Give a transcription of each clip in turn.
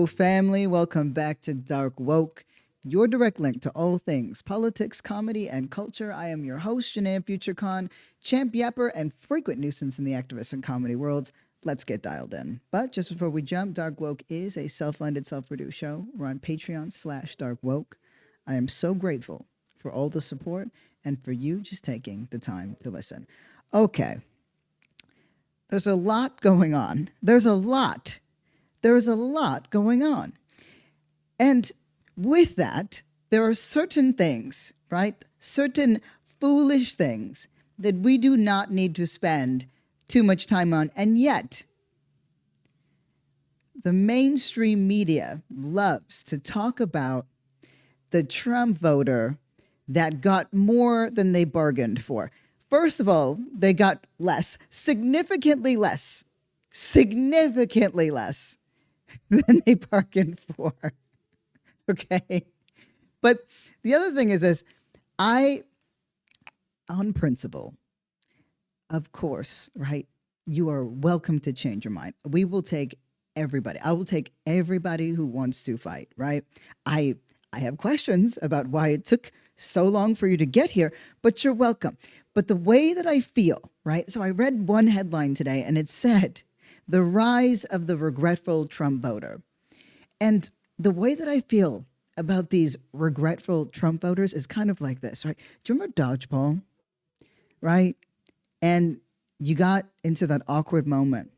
Hello, family. Welcome back to Dark Woke, your direct link to all things politics, comedy, and culture. I am your host, Janaya Future Khan, champ yapper and frequent nuisance in the activist and comedy worlds. Let's get dialed in. But just before we jump, Dark Woke is a self-funded, self-produced show. We're on Patreon/Dark Woke. I am so grateful for all the support and for you just taking the time to listen. Okay. There's a lot going on. There's a lot going on. And with that, there are certain things, right? Certain foolish things that we do not need to spend too much time on. And yet, the mainstream media loves to talk about the Trump voter that got more than they bargained for. First of all, they got less, significantly less than they bargained for. Okay. But the other thing is this, on principle, of course, right? You are welcome to change your mind. We will take everybody. I will take everybody who wants to fight, right? I have questions about why it took so long for you to get here, but you're welcome. But the way that I feel, right? So I read one headline today and it said, the rise of the regretful Trump voter. And the way that I feel about these regretful Trump voters is kind of like this, right? Do you remember dodgeball? Right? And you got into that awkward moment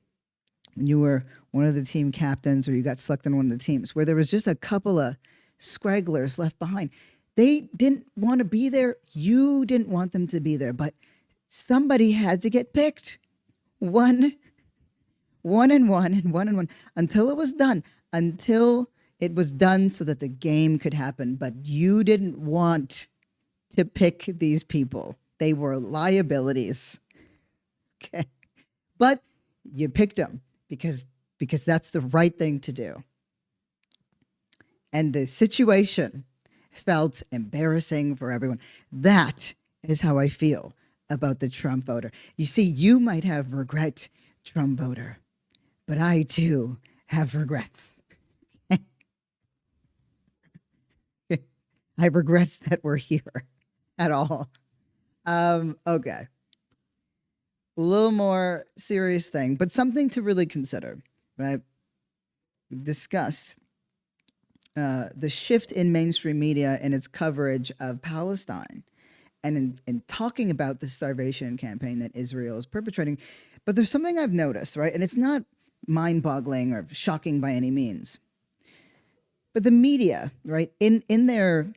when you were one of the team captains or you got selected on one of the teams where there was just a couple of scragglers left behind. They didn't want to be there. You didn't want them to be there, but somebody had to get picked. One and one until it was done, so that the game could happen. But you didn't want to pick these people. They were liabilities. Okay. But you picked them because that's the right thing to do. And the situation felt embarrassing for everyone. That is how I feel about the Trump voter. You see, you might have regret, Trump voter, but I too have regrets. I regret that we're here at all. Okay. A little more serious thing, but something to really consider, right? We've discussed the shift in mainstream media and its coverage of Palestine and in talking about the starvation campaign that Israel is perpetrating. But there's something I've noticed, right? And it's not mind-boggling or shocking by any means. But the media, right, in their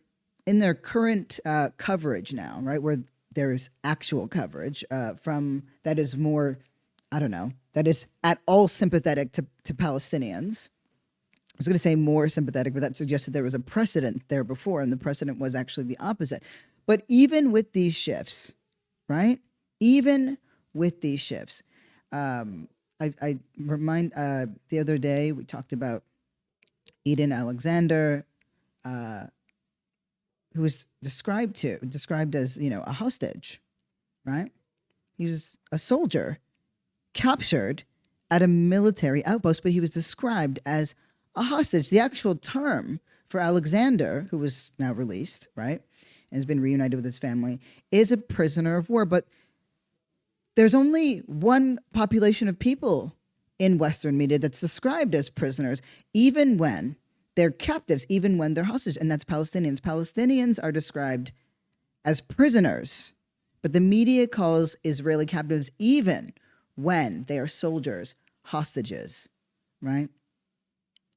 current coverage now, right, where there is actual coverage from that is more, that is at all sympathetic to Palestinians. I was going to say more sympathetic, but that suggested there was a precedent there before, and the precedent was actually the opposite. But even with these shifts, right? Even with these shifts, I remind the other day we talked about Eden Alexander, who was described as, a hostage, right? He was a soldier captured at a military outpost, but he was described as a hostage. The actual term for Alexander, who was now released, right, and has been reunited with his family, is a prisoner of war. But there's only one population of people in Western media that's described as prisoners, even when they're captives, even when they're hostages, and that's Palestinians. Palestinians are described as prisoners, but the media calls Israeli captives, even when they are soldiers, hostages, right?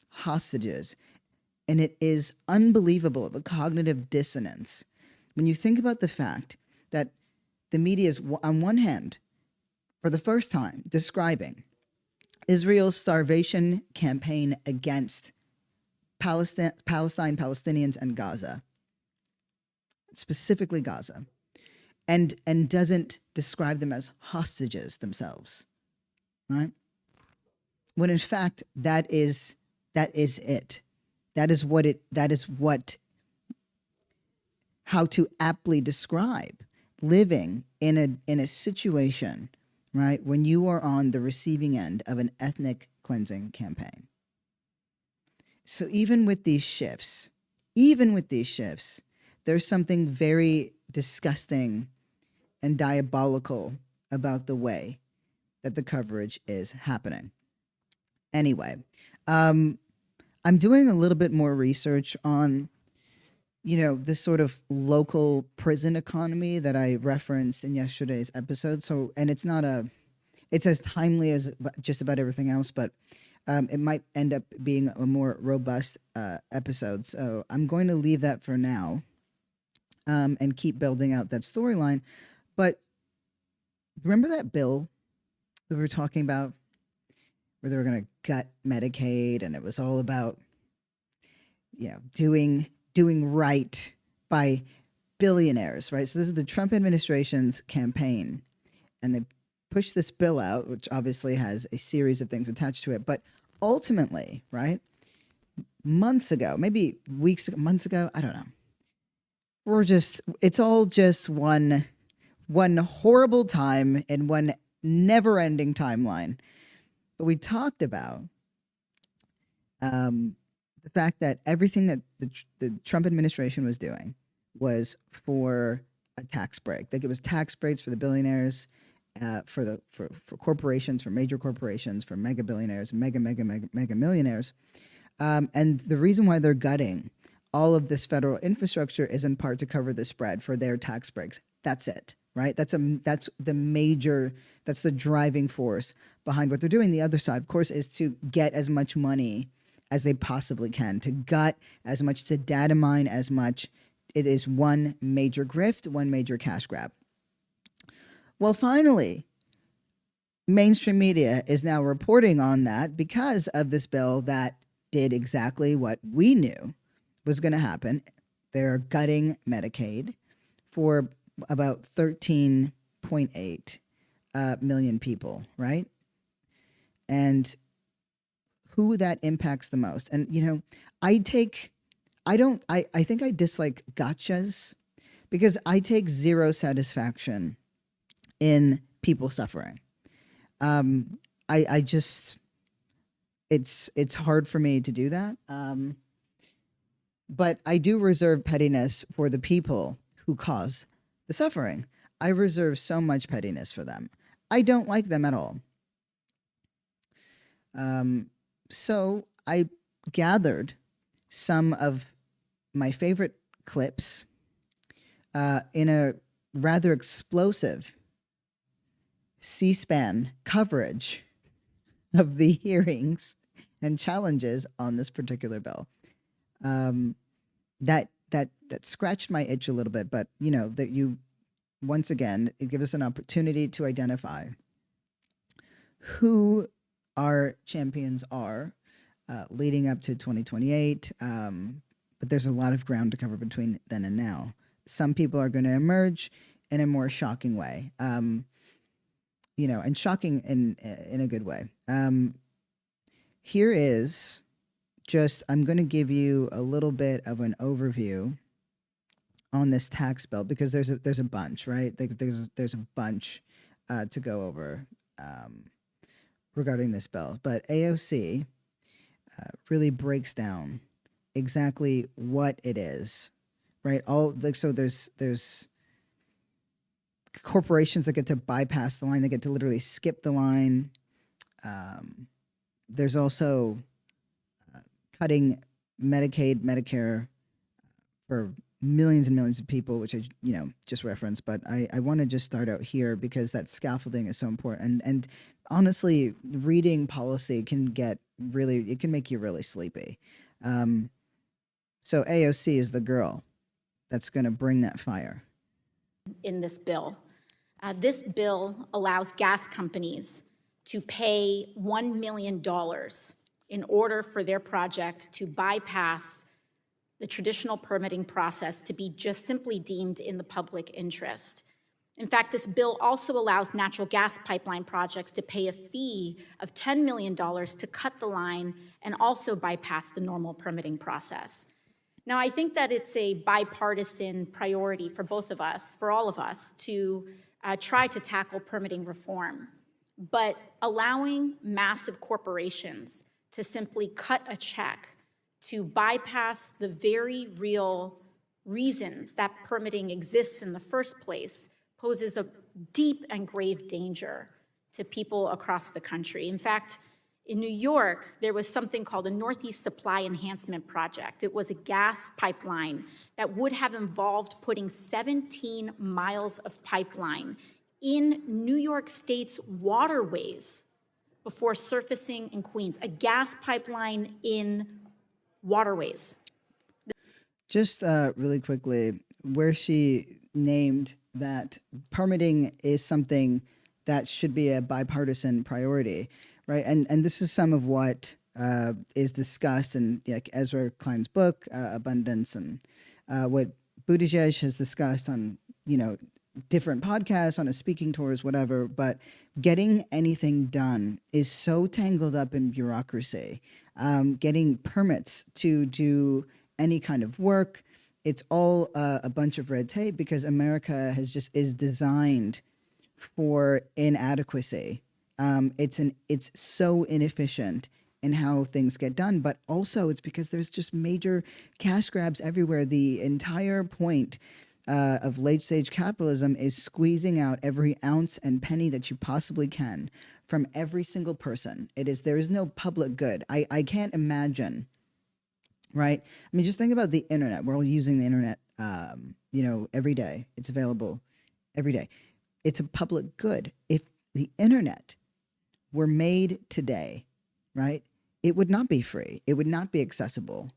Hostages. And it is unbelievable, the cognitive dissonance, when you think about the fact that the media is, on one hand, for the first time, describing Israel's starvation campaign against Palestine, Palestinians, and Gaza, specifically Gaza, and doesn't describe them as hostages themselves, right? When in fact that is it. That is how to aptly describe living in a situation, right, when you are on the receiving end of an ethnic cleansing campaign. So even with these shifts, there's something very disgusting and diabolical about the way that the coverage is happening. Anyway, I'm doing a little bit more research on, this sort of local prison economy that I referenced in yesterday's episode. So, and it's as timely as just about everything else, but it might end up being a more robust episode. So I'm going to leave that for now and keep building out that storyline. But remember that bill that we were talking about where they were going to gut Medicaid, and it was all about, doing right by billionaires, right? So this is the Trump administration's campaign, and they pushed this bill out, which obviously has a series of things attached to it. But ultimately, right, months ago, maybe months ago, I don't know. It's all just one horrible time and one never-ending timeline. But we talked about the fact that everything that the Trump administration was doing was for a tax break. Like, it was tax breaks for the billionaires, for corporations, for major corporations, for mega billionaires, mega millionaires. And the reason why they're gutting all of this federal infrastructure is in part to cover the spread for their tax breaks. That's it, right? That's the driving force behind what they're doing. The other side, of course, is to get as much money as they possibly can, to gut as much, to data mine as much. It is one major grift, one major cash grab. Well, finally, mainstream media is now reporting on that because of this bill that did exactly what we knew was going to happen. They're gutting Medicaid for about 13.8 million people, right? And who that impacts the most. And, I think I dislike gotchas because I take zero satisfaction in people suffering. It's hard for me to do that. But I do reserve pettiness for the people who cause the suffering. I reserve so much pettiness for them. I don't like them at all. So I gathered some of my favorite clips in a rather explosive C-SPAN coverage of the hearings and challenges on this particular bill. That scratched my itch a little bit, but that you, once again, it gives us an opportunity to identify who our champions are leading up to 2028. But there's a lot of ground to cover between then and now. Some people are going to emerge in a more shocking way, and shocking in a good way. Here is I'm going to give you a little bit of an overview on this tax bill because there's a bunch, right? There's a bunch to go over regarding this bill, but AOC really breaks down exactly what it is, right? So there's corporations that get to bypass the line; they get to literally skip the line. There's also cutting Medicaid, Medicare for millions and millions of people, which I just referenced. But I want to just start out here because that scaffolding is so important. And honestly, reading policy can make you really sleepy. So AOC is the girl that's going to bring that fire. In this bill. This bill allows gas companies to pay $1 million in order for their project to bypass the traditional permitting process to be just simply deemed in the public interest. In fact, this bill also allows natural gas pipeline projects to pay a fee of $10 million to cut the line and also bypass the normal permitting process. Now, I think that it's a bipartisan priority for both of us, for all of us, to try to tackle permitting reform. But allowing massive corporations to simply cut a check to bypass the very real reasons that permitting exists in the first place poses a deep and grave danger to people across the country. In fact, in New York, there was something called a Northeast Supply Enhancement Project. It was a gas pipeline that would have involved putting 17 miles of pipeline in New York State's waterways before surfacing in Queens, a gas pipeline in waterways. Just really quickly, where she named that permitting is something that should be a bipartisan priority, right? And this is some of what is discussed in like Ezra Klein's book, Abundance, and what Buttigieg has discussed on, different podcasts, on his speaking tours, whatever. But getting anything done is so tangled up in bureaucracy. Getting permits to do any kind of work, it's all a bunch of red tape because America is designed for inadequacy. It's so inefficient in how things get done, but also it's because there's just major cash grabs everywhere. The entire point of late stage capitalism is squeezing out every ounce and penny that you possibly can from every single person. There is no public good. I can't imagine, right? I mean, just think about the internet. We're all using the internet, every day. It's available every day. It's a public good. If the internet were made today, right, it would not be free. It would not be accessible.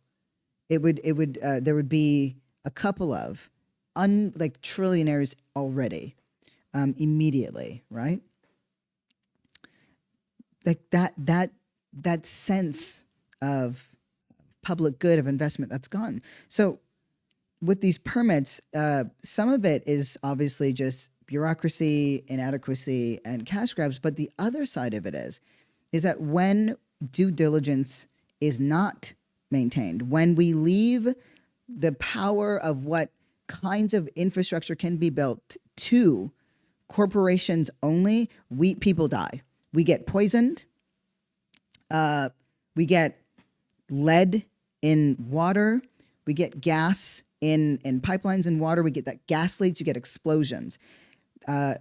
There would be a couple of trillionaires already, immediately, right? Like that sense of public good, of investment, that's gone. So with these permits, some of it is obviously just bureaucracy, inadequacy, and cash grabs. But the other side of it is that when due diligence is not maintained, when we leave the power of what kinds of infrastructure can be built to corporations only, people die. We get poisoned. We get lead in water. We get gas in pipelines and water. We get that gas leaks. You get explosions.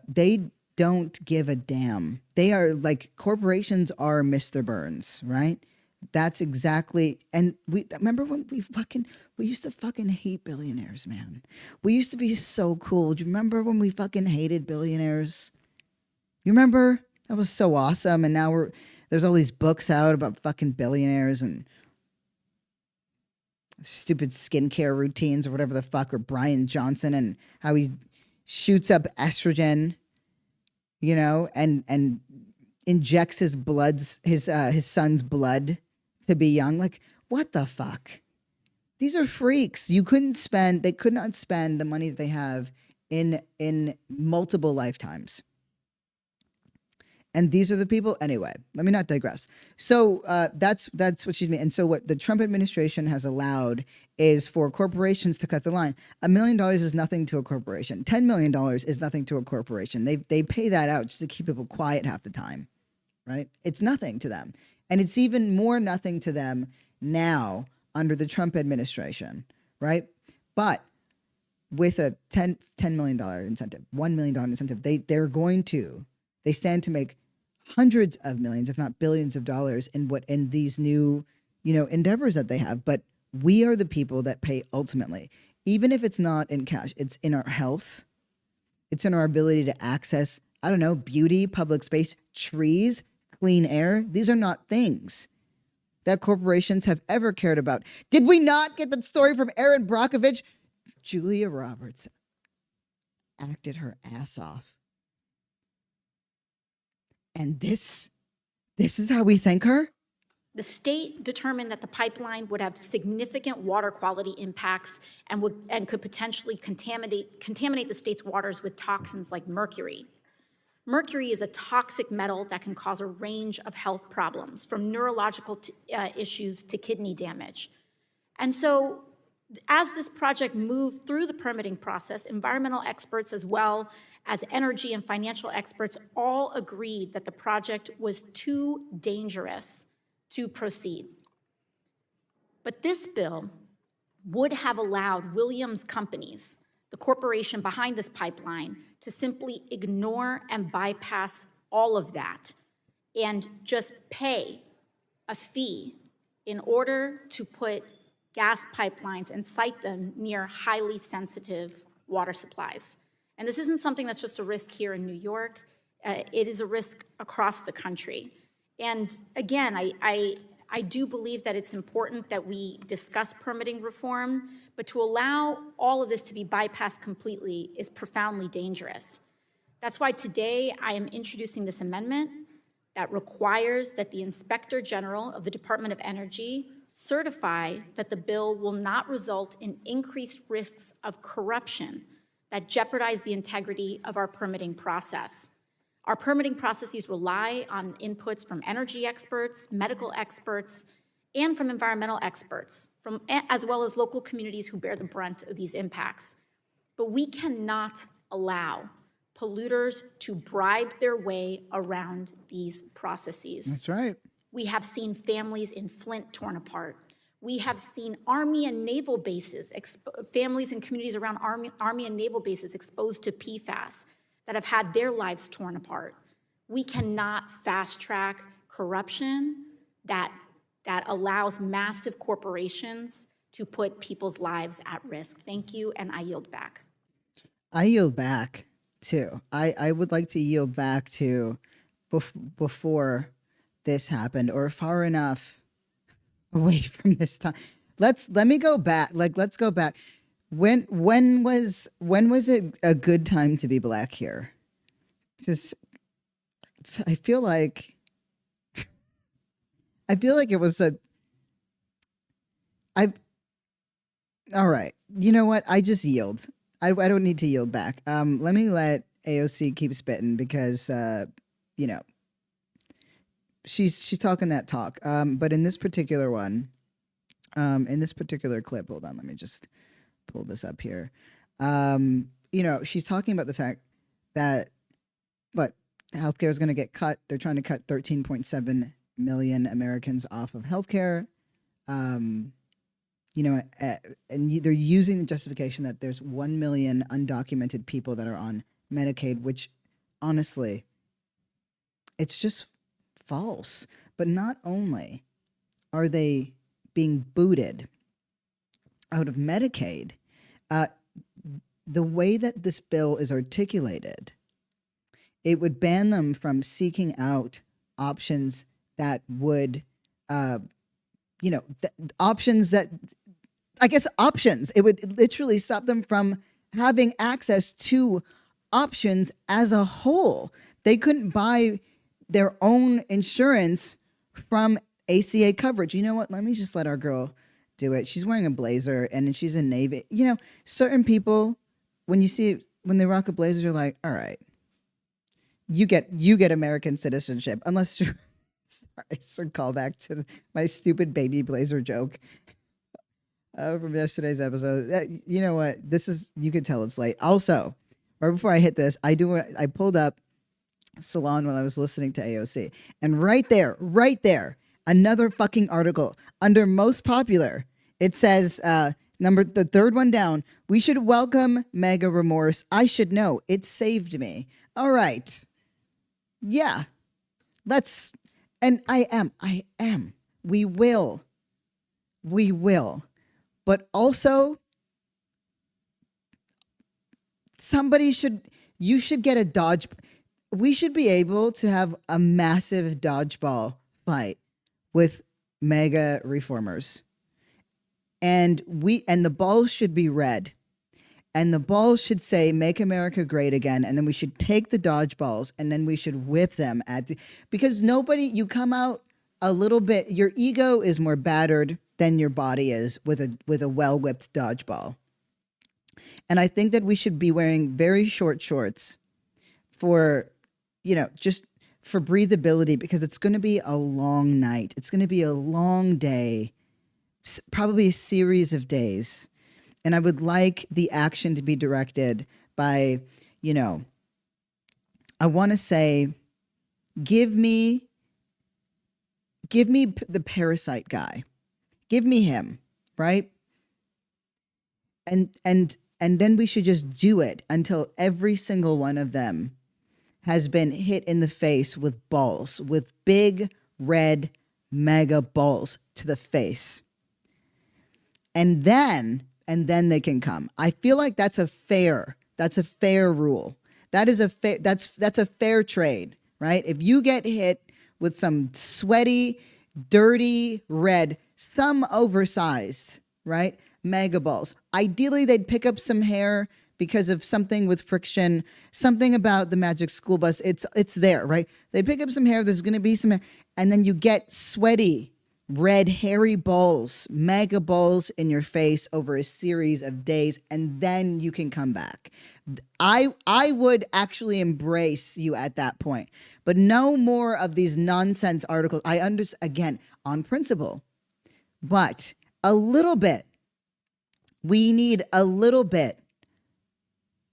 They don't give a damn. They are like, corporations are Mr. Burns, right? That's exactly. And remember when we used to fucking hate billionaires, man. We used to be so cool. Do you remember when we fucking hated billionaires? You remember? That was so awesome. And now there's all these books out about fucking billionaires and stupid skincare routines or whatever the fuck, or Brian Johnson and how he shoots up estrogen, and injects his son's blood to be young. Like, what the fuck? These are freaks. They could not spend the money that they have in multiple lifetimes. And these are the people. Anyway, let me not digress. So that's what she's mean. And so what the Trump administration has allowed is for corporations to cut the line. $1 million is nothing to a corporation. $10 million is nothing to a corporation. They pay that out just to keep people quiet half the time, right? It's nothing to them. And it's even more nothing to them now under the Trump administration, right? But with a $10 million incentive, $1 million incentive, they stand to make hundreds of millions, if not billions of dollars in these new, endeavors that they have. But we are the people that pay ultimately, even if it's not in cash, it's in our health. It's in our ability to access, beauty, public space, trees, clean air. These are not things that corporations have ever cared about. Did we not get that story from Erin Brockovich? Julia Roberts acted her ass off. And this is how we thank her? The state determined that the pipeline would have significant water quality impacts and could potentially contaminate the state's waters with toxins like mercury. Mercury is a toxic metal that can cause a range of health problems, from neurological issues to kidney damage. And so, as this project moved through the permitting process, environmental experts as well as energy and financial experts all agreed that the project was too dangerous to proceed. But this bill would have allowed Williams Companies, the corporation behind this pipeline, to simply ignore and bypass all of that and just pay a fee in order to put gas pipelines and site them near highly sensitive water supplies. And this isn't something that's just a risk here in New York. It is a risk across the country. And again, I do believe that it's important that we discuss permitting reform, but to allow all of this to be bypassed completely is profoundly dangerous. That's why today I am introducing this amendment that requires that the Inspector General of the Department of Energy certify that the bill will not result in increased risks of corruption that jeopardize the integrity of our permitting process. Our permitting processes rely on inputs from energy experts, medical experts, and from environmental experts, as well as local communities who bear the brunt of these impacts. But we cannot allow polluters to bribe their way around these processes. That's right. We have seen families in Flint torn apart. We have seen Army and naval bases, families and communities around Army and naval bases exposed to PFAS that have had their lives torn apart. We cannot fast track corruption that allows massive corporations to put people's lives at risk. Thank you, and I yield back. I yield back too. I would like to yield back to before this happened, or far enough away from this time. Let me go back. Let's go back. When was it a good time to be Black here? Just, I feel like it was all right. You know what? I just yield. I don't need to yield back. Let me let AOC keep spitting because, she's talking that talk. But in this particular one, in this particular clip, hold on, let me just pull this up here. She's talking about the fact that healthcare is going to get cut. They're trying to cut 13.7 million Americans off of healthcare. And they're using the justification that there's 1 million undocumented people that are on Medicaid, which honestly, it's just false. But not only are they being booted out of Medicaid, the way that this bill is articulated, it would ban them from seeking out options that would, options that, I guess, options. It would literally stop them from having access to options as a whole. They couldn't buy their own insurance from ACA coverage. You know what? Let me just let our girl do it. She's wearing a blazer and she's in Navy. Certain people, when they rock a blazer, you're like, all right, you get American citizenship, unless you're, sorry, it's a callback to my stupid baby blazer joke from yesterday's episode. You know what? You can tell it's late. Also, right before I hit this, I pulled up Salon while I was listening to AOC. And right there, another fucking article under most popular. It says, the third one down, we should welcome mega remorse. I should know. It saved me. All right. Yeah. And I am. We will. But also, you should get a dodge. We should be able to have a massive dodgeball fight with mega reformers. And the balls should be red. And the balls should say, make America great again. And then we should take the dodgeballs and then we should whip them because you come out a little bit, your ego is more battered than your body is with a well-whipped dodgeball. And I think that we should be wearing very short shorts for, just for breathability, because it's going to be a long night. It's going to be a long day, probably a series of days. And I would like the action to be directed by, I want to say, give me the parasite guy. Give me him. right? And then we should just do it until every single one of them has been hit in the face with balls, with big red mega balls to the face. And then they can come. I feel like that's a fair rule. That is that's a fair trade, right? If you get hit with some sweaty, dirty red, some oversized, right? Mega balls. Ideally, they'd pick up some hair because of something with friction, something about the Magic School Bus. It's there, right? They pick up some hair. There's going to be some hair. And then you get sweaty, red, hairy balls, mega balls in your face over a series of days, and then you can come back. I would actually embrace you at that point. But no more of these nonsense articles. I understand, again, on principle, but a little bit. We need a little bit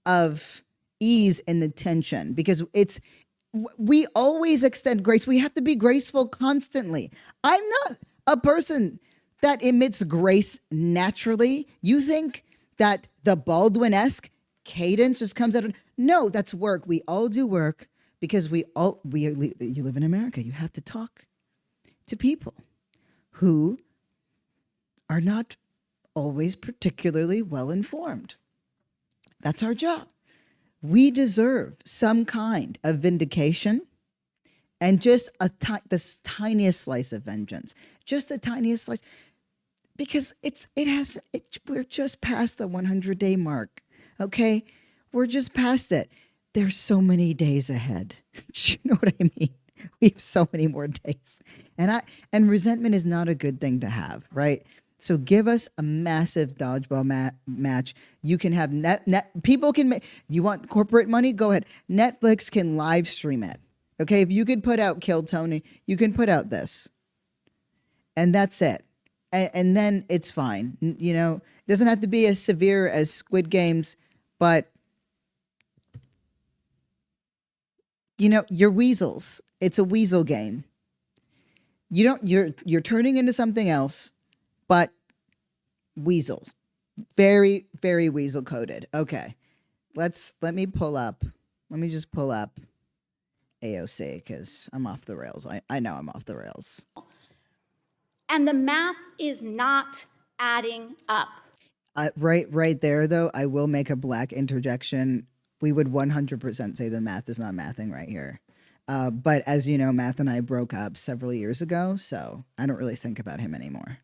of ease in the tension because we always extend grace. We have to be graceful constantly. I'm not a person that emits grace naturally. You think that the Baldwin-esque cadence just comes out of, no, that's work. We all do work because you live in America. You have to talk to people who are not always particularly well informed. That's our job. We deserve some kind of vindication and just this tiniest slice of vengeance, just the tiniest slice, because we're just past the 100-day mark. Okay, we're just past it. There's so many days ahead. You know what I mean? We have so many more days, and resentment is not a good thing to have, right? So give us a massive dodgeball match. You can have people can make, you want corporate money? Go ahead. Netflix can live stream it. Okay. If you could put out Kill Tony, you can put out this. And that's it. And then it's fine. You know, it doesn't have to be as severe as Squid Games, but you know, you're weasels. It's a weasel game. You're turning into something else. But weasels, very, very weasel coded. Okay, let me just pull up AOC because I'm off the rails. I know I'm off the rails. And the math is not adding up. Right there, though, I will make a black interjection. We would 100% say the math is not mathing right here. But as you know, Math and I broke up several years ago, so I don't really think about him anymore.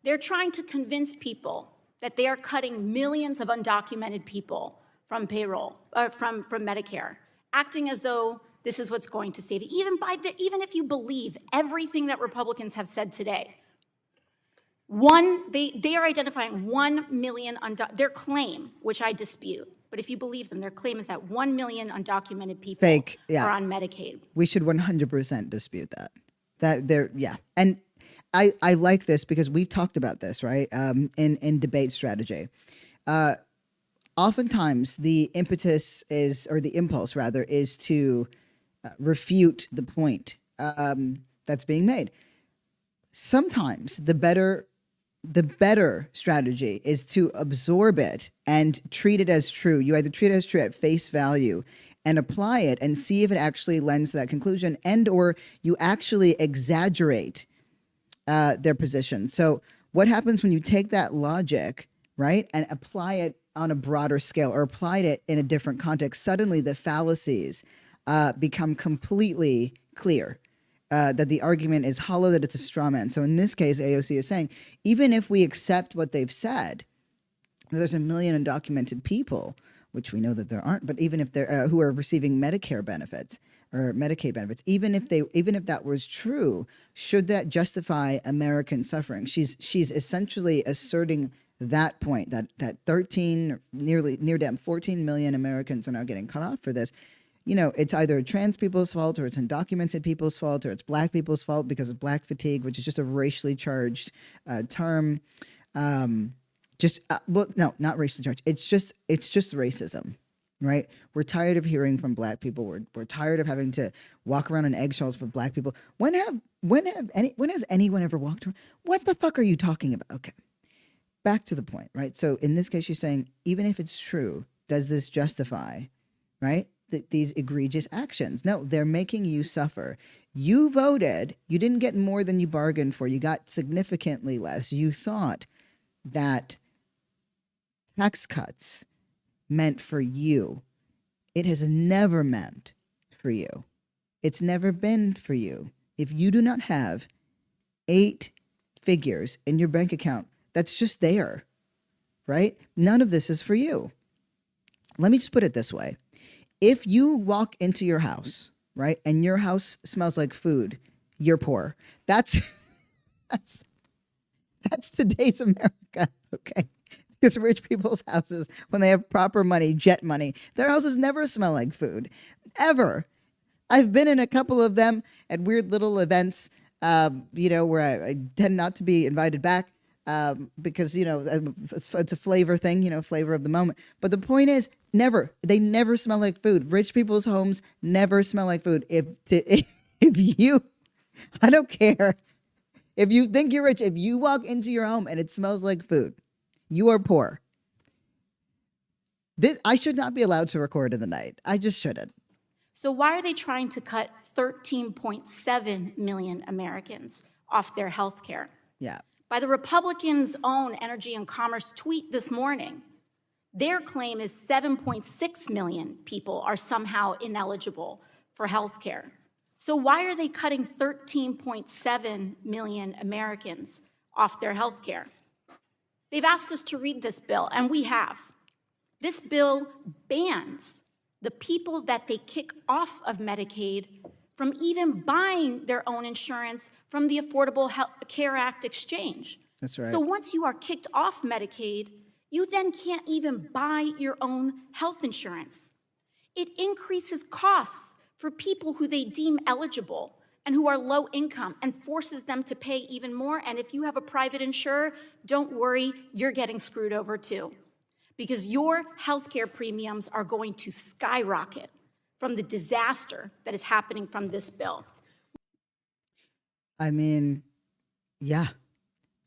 They're trying to convince people that they are cutting millions of undocumented people from payroll, from Medicare, acting as though this is what's going to save it. Even if you believe everything that Republicans have said today, they are identifying 1 million their claim, which I dispute. But if you believe them, their claim is that 1 million undocumented people are on Medicaid. We should 100% dispute that. And I like this because we've talked about this, right? In debate strategy. Oftentimes the impetus the impulse rather, is to refute the point that's being made. Sometimes the better strategy is to absorb it and treat it as true. You either treat it as true at face value and apply it and see if it actually lends to that conclusion, and or you actually exaggerate their position. So what happens when you take that logic, right, and apply it on a broader scale or applied it in a different context? Suddenly the fallacies become completely clear, that the argument is hollow, that it's a straw man. So in this case, AOC is saying, even if we accept what they've said, there's 1 million undocumented people, which we know that there aren't, but even if they're who are receiving Medicare benefits or Medicaid benefits, even if that was true, should that justify American suffering? She's essentially asserting that point, that 13, near damn 14 million Americans are now getting cut off for this. You know, it's either trans people's fault or it's undocumented people's fault or it's black people's fault because of black fatigue, which is just a racially charged term. No, not racially charged. It's just racism. Right? We're tired of hearing from black people. We're tired of having to walk around on eggshells for black people. When has anyone ever walked around? What the fuck are you talking about? Okay. back to the point, right? So in this case, she's saying, even if it's true, does this justify, right, these egregious actions? No, they're making you suffer. You voted, you didn't get more than you bargained for. You got significantly less. You thought that tax cuts meant for you. It has never meant for you. It's never been for you. If you do not have 8 figures in your bank account, that's just there, right? None of this is for you. Let me just put it this way. If you walk into your house, right, and your house smells like food, you're poor. That's that's today's America, okay? Because rich people's houses, when they have proper money, jet money, their houses never smell like food, ever. I've been in a couple of them at weird little events, where I tend not to be invited back because, it's a flavor thing, flavor of the moment. But the point is, they never smell like food. Rich people's homes never smell like food. If you, I don't care. If you think you're rich, if you walk into your home and it smells like food, you are poor. I should not be allowed to record in the night. I just shouldn't. So why are they trying to cut 13.7 million Americans off their health care? Yeah. By the Republicans' own Energy and Commerce tweet this morning, their claim is 7.6 million people are somehow ineligible for health care. So why are they cutting 13.7 million Americans off their health care? They've asked us to read this bill, and we have. This bill bans the people that they kick off of Medicaid from even buying their own insurance from the Affordable Care Act exchange. That's right. So once you are kicked off Medicaid, you then can't even buy your own health insurance. It increases costs for people who they deem eligible and who are low income and forces them to pay even more. And if you have a private insurer, don't worry, you're getting screwed over too, because your healthcare premiums are going to skyrocket from the disaster that is happening from this bill. I mean, yeah,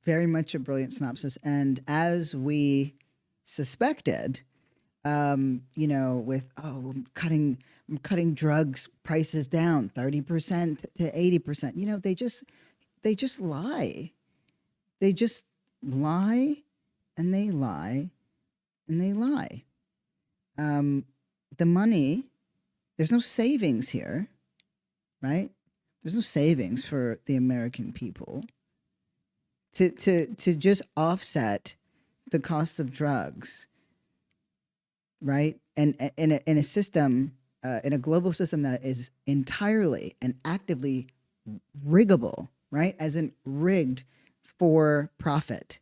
very much a brilliant synopsis. And as we suspected, with I'm cutting drugs prices down 30% to 80%. They just lie. They just lie and they lie and they lie. The money, there's no savings here, right? There's no savings for the American people to just offset the cost of drugs, right? And in a system, in a global system that is entirely and actively riggable, right? As in rigged for profit.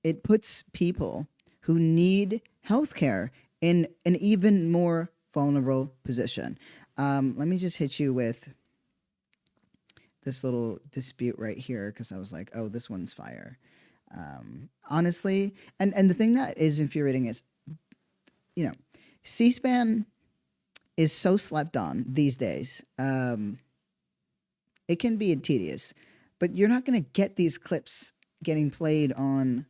It puts people who need healthcare in an even more vulnerable position. Let me just hit you with this little dispute right here, because I was like, oh, this one's fire. Honestly, and the thing that is infuriating is, C-SPAN is so slept on these days. It can be tedious, but you're not going to get these clips getting played on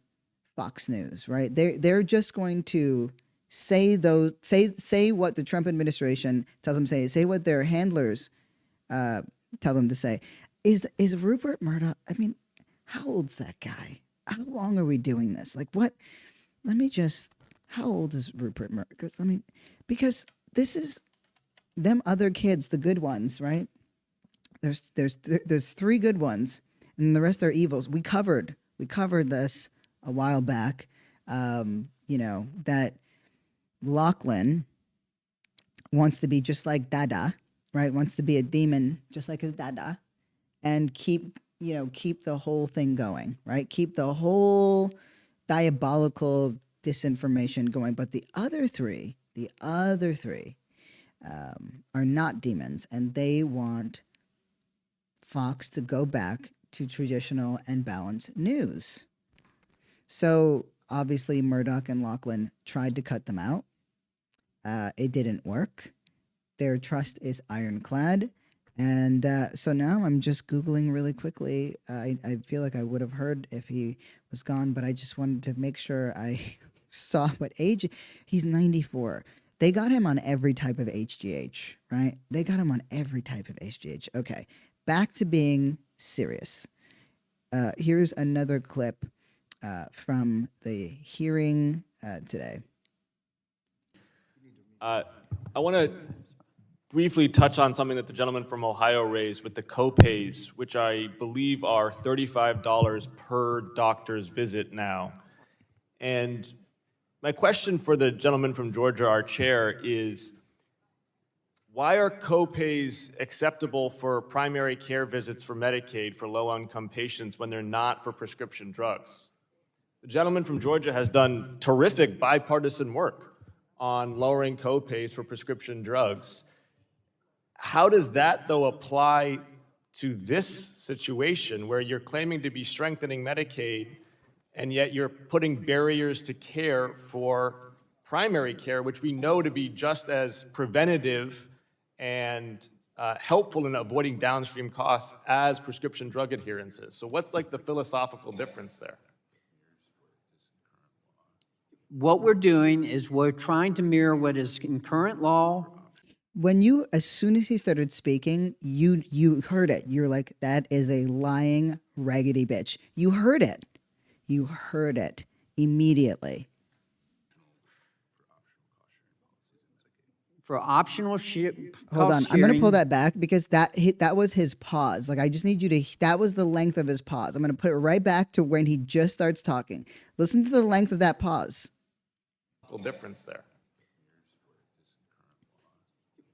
Fox News, right? They're just going to say what the Trump administration tells them to say what their handlers tell them to say. Is Rupert Murdoch? I mean, how old's that guy? How long are we doing this? Like, what? Let me just. How old is Rupert Murdoch? Because this is them other kids, the good ones, right? There's 3 good ones, and the rest are evils. We covered this a while back. That Lachlan wants to be just like Dada, right? Wants to be a demon just like his Dada, and keep the whole thing going, right? Keep the whole diabolical disinformation going. But the other three are not demons, and they want Fox to go back to traditional and balanced news. So obviously Murdoch and Lachlan tried to cut them out. It didn't work. Their trust is ironclad, And so now I'm just Googling really quickly. I feel like I would have heard if he was gone, but I just wanted to make sure I saw what age. He's 94. They got him on every type of HGH, right? They got him on every type of HGH. Okay, back to being serious. Here's another clip from the hearing today. I want to briefly touch on something that the gentleman from Ohio raised with the copays, which I believe are $35 per doctor's visit now. And my question for the gentleman from Georgia, our chair, is why are copays acceptable for primary care visits for Medicaid for low-income patients when they're not for prescription drugs? The gentleman from Georgia has done terrific bipartisan work on lowering copays for prescription drugs. How does that, though, apply to this situation where you're claiming to be strengthening Medicaid and yet you're putting barriers to care for primary care, which we know to be just as preventative and helpful in avoiding downstream costs as prescription drug adherence is? So what's like the philosophical difference there? What we're doing is we're trying to mirror what is in current law. When you, as soon as he started speaking, you heard it. You're like, that is a lying, raggedy bitch. You heard it. You heard it immediately. For optional Hold on, I'm gonna pull that back because that was his pause. Like, I just need you to. That was the length of his pause. I'm gonna put it right back to when he just starts talking. Listen to the length of that pause. Difference there.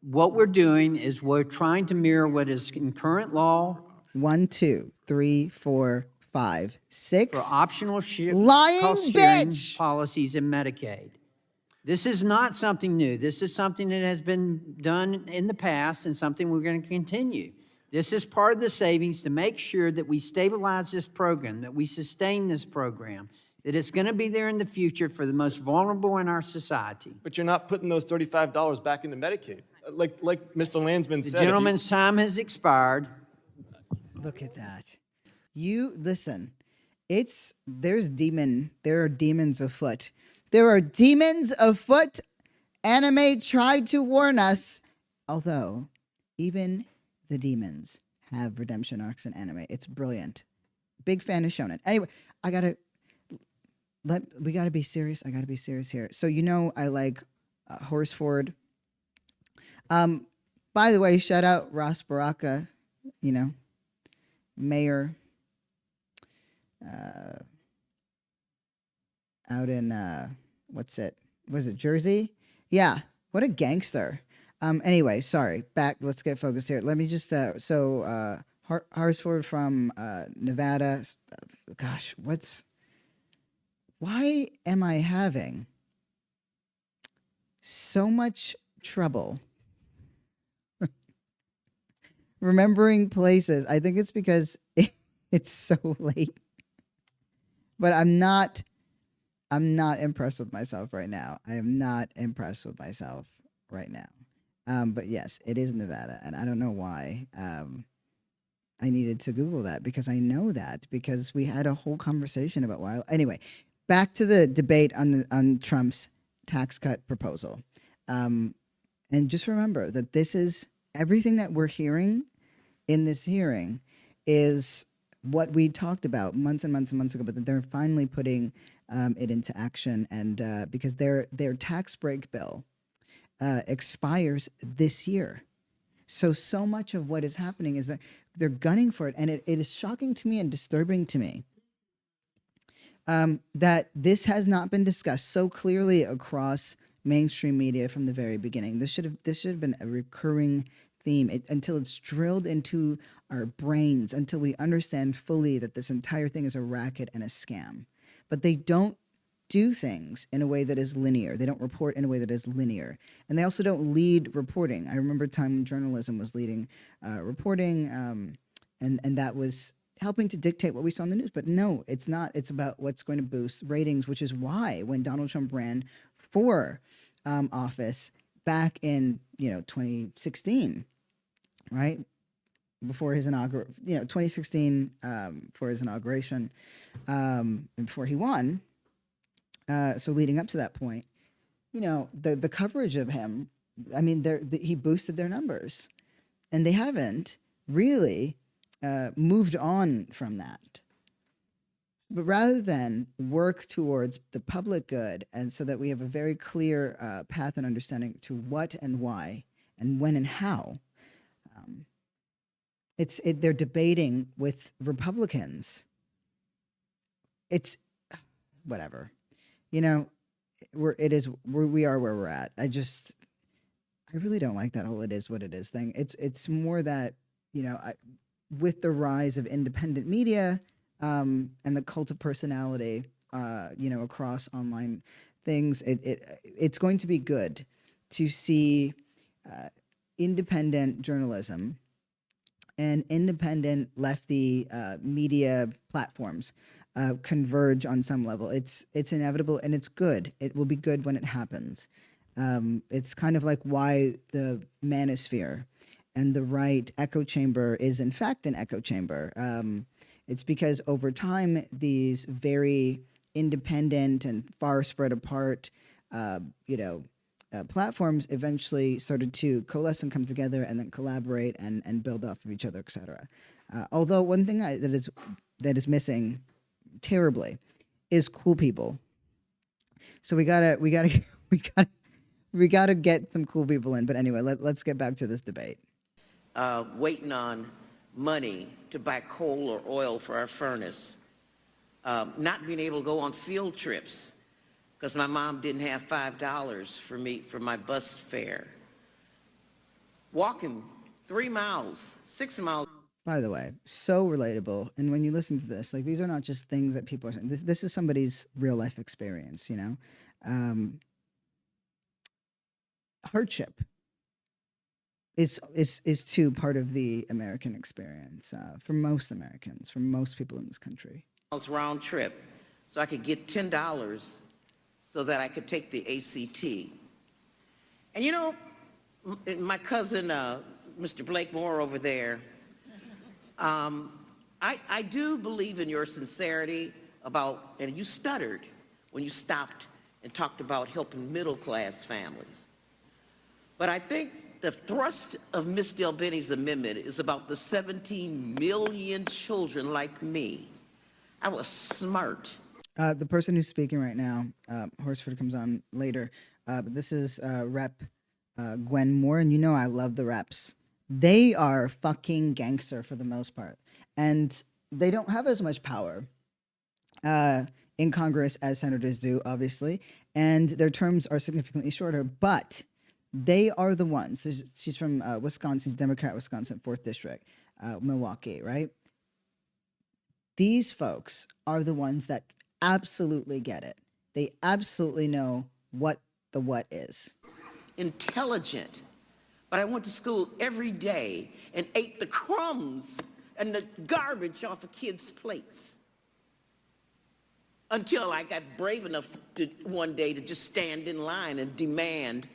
What we're doing is we're trying to mirror what is in current law. 1, 2, 3, 4, 5, 6. For optional lying cost-sharing bitch policies in Medicaid. This is not something new. This is something that has been done in the past and something we're going to continue. This is part of the savings to make sure that we stabilize this program, that we sustain this program, that it's going to be there in the future for the most vulnerable in our society. But you're not putting those $35 back into Medicaid. Like Mr. Landsman said. The gentleman's time has expired. Look at that. You listen. There are demons afoot. There are demons afoot. Anime tried to warn us. Although, even the demons have redemption arcs in anime. It's brilliant. Big fan of shonen. Anyway, we gotta be serious. I gotta be serious here. So I like Horsford. By the way, shout out Ross Baraka, mayor out in was it Jersey? Yeah, what a gangster. Anyway, sorry, back, let's get focused here. Let me just Horsford from Nevada. Gosh, why am I having so much trouble remembering places? I think it's because it's so late. But I'm not impressed with myself right now. I am not impressed with myself right now. But yes, it is Nevada, and I don't know why. I needed to Google that because I know that because we had a whole conversation about why. Anyway, back to the debate on Trump's tax cut proposal. And just remember that this is everything that we're hearing in this hearing is what we talked about months and months and months ago, but that they're finally putting it into action. And because their tax break bill expires this year. So much of what is happening is that they're gunning for it. And it is shocking to me and disturbing to me that this has not been discussed so clearly across mainstream media from the very beginning. This should have been a recurring theme until it's drilled into our brains, until we understand fully that this entire thing is a racket and a scam. But they don't do things in a way that is linear. They don't report in a way that is linear. And they also don't lead reporting. I remember a time when journalism was leading reporting, and that was helping to dictate what we saw in the news. But no, it's not. It's about what's going to boost ratings, which is why when Donald Trump ran for office back in 2016, right? before his 2016, for his inauguration, and before he won. So leading up to that point, the coverage of him, I mean, he boosted their numbers, and they haven't really moved on from that. But rather than work towards the public good, and so that we have a very clear path and understanding to what and why and when and how, they're debating with Republicans. It's whatever, we are where we're at. I really don't like that whole "it is what it is" thing. It's more that with the rise of independent media, and the cult of personality, across online things, it's going to be good to see independent journalism and independent lefty media platforms converge on some level. It's inevitable, and it's good. It will be good when it happens. It's kind of like why the manosphere and the right echo chamber is in fact an echo chamber. It's because over time, these very independent and far spread apart, platforms eventually started to coalesce and come together and then collaborate and build off of each other, et cetera. Although one thing that is missing terribly is cool people. So we gotta get some cool people in. But anyway, let's get back to this debate. Waiting on money to buy coal or oil for our furnace, not being able to go on field trips because my mom didn't have $5 for my bus fare, walking 3 miles, 6 miles. By the way, so relatable. And when you listen to this, like, these are not just things that people are saying. This is somebody's real life experience, hardship is too part of the American experience, for most Americans, for most people in this country. Round trip, so I could get $10 so that I could take the ACT. And my cousin, Mr. Blake Moore over there, I do believe in your sincerity and you stuttered when you stopped and talked about helping middle-class families. But I think the thrust of Ms. Delbenny's amendment is about the 17 million children like me. I was smart. The person who's speaking right now, Horsford comes on later, but this is Rep Gwen Moore, and I love the reps. They are fucking gangster for the most part, and they don't have as much power in Congress as senators do, obviously, and their terms are significantly shorter, but they are the ones. She's from Wisconsin, Democrat, Wisconsin, 4th District, Milwaukee, right? These folks are the ones that absolutely get it. They absolutely know what the what is. Intelligent. But I went to school every day and ate the crumbs and the garbage off of kids' plates until I got brave enough one day to just stand in line and demand.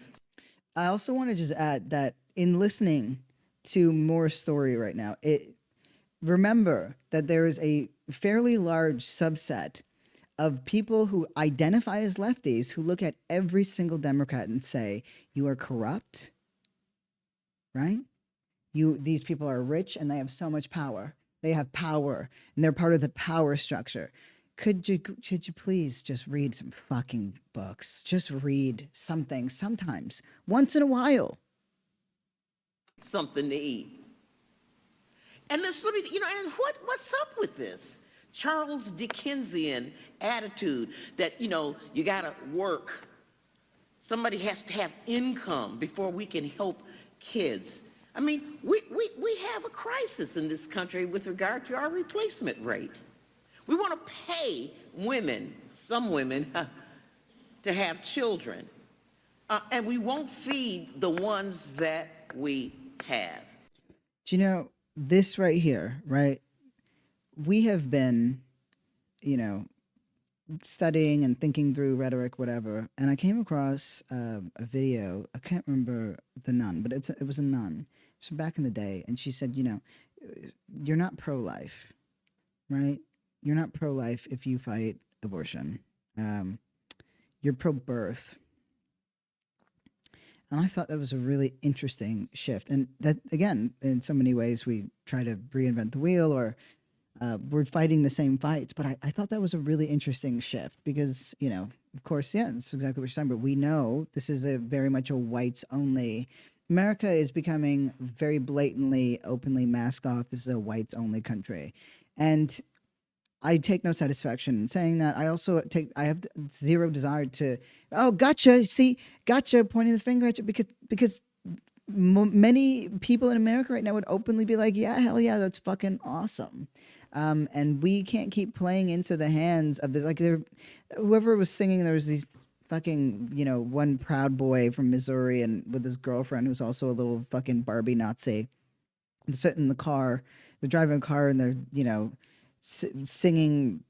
I also want to just add that in listening to Moore's story right now, remember that there is a fairly large subset of people who identify as lefties who look at every single Democrat and say, you are corrupt, right? These people are rich and they have so much power. They have power and they're part of the power structure. Could you please just read some fucking books? Just read something sometimes, once in a while. Something to eat. And let me, and what's up with this? Charles Dickensian attitude that, you gotta work. Somebody has to have income before we can help kids. I mean, we have a crisis in this country with regard to our replacement rate. We want to pay some women, to have children, and we won't feed the ones that we have. Do you know this right here, right? We have been, studying and thinking through rhetoric, whatever, and I came across a video. I can't remember the nun, but it was a nun. It was from back in the day, and she said, you're not pro-life, right? You're not pro-life if you fight abortion. You're pro-birth. And I thought that was a really interesting shift. And that, again, in so many ways, we try to reinvent the wheel, or we're fighting the same fights. But I thought that was a really interesting shift because, of course, yeah, that's exactly what you're saying. But we know this is a very much a whites only. America is becoming very blatantly, openly mask off. This is a whites only country. And I take no satisfaction in saying that. I have zero desire to, oh, gotcha. See, gotcha, pointing the finger at you because many people in America right now would openly be like, yeah, hell yeah, that's fucking awesome. And we can't keep playing into the hands of this. Like, whoever was singing, there was these fucking, one Proud Boy from Missouri and with his girlfriend who's also a little fucking Barbie Nazi. They're sitting in the car, they're driving a car, and they're, singing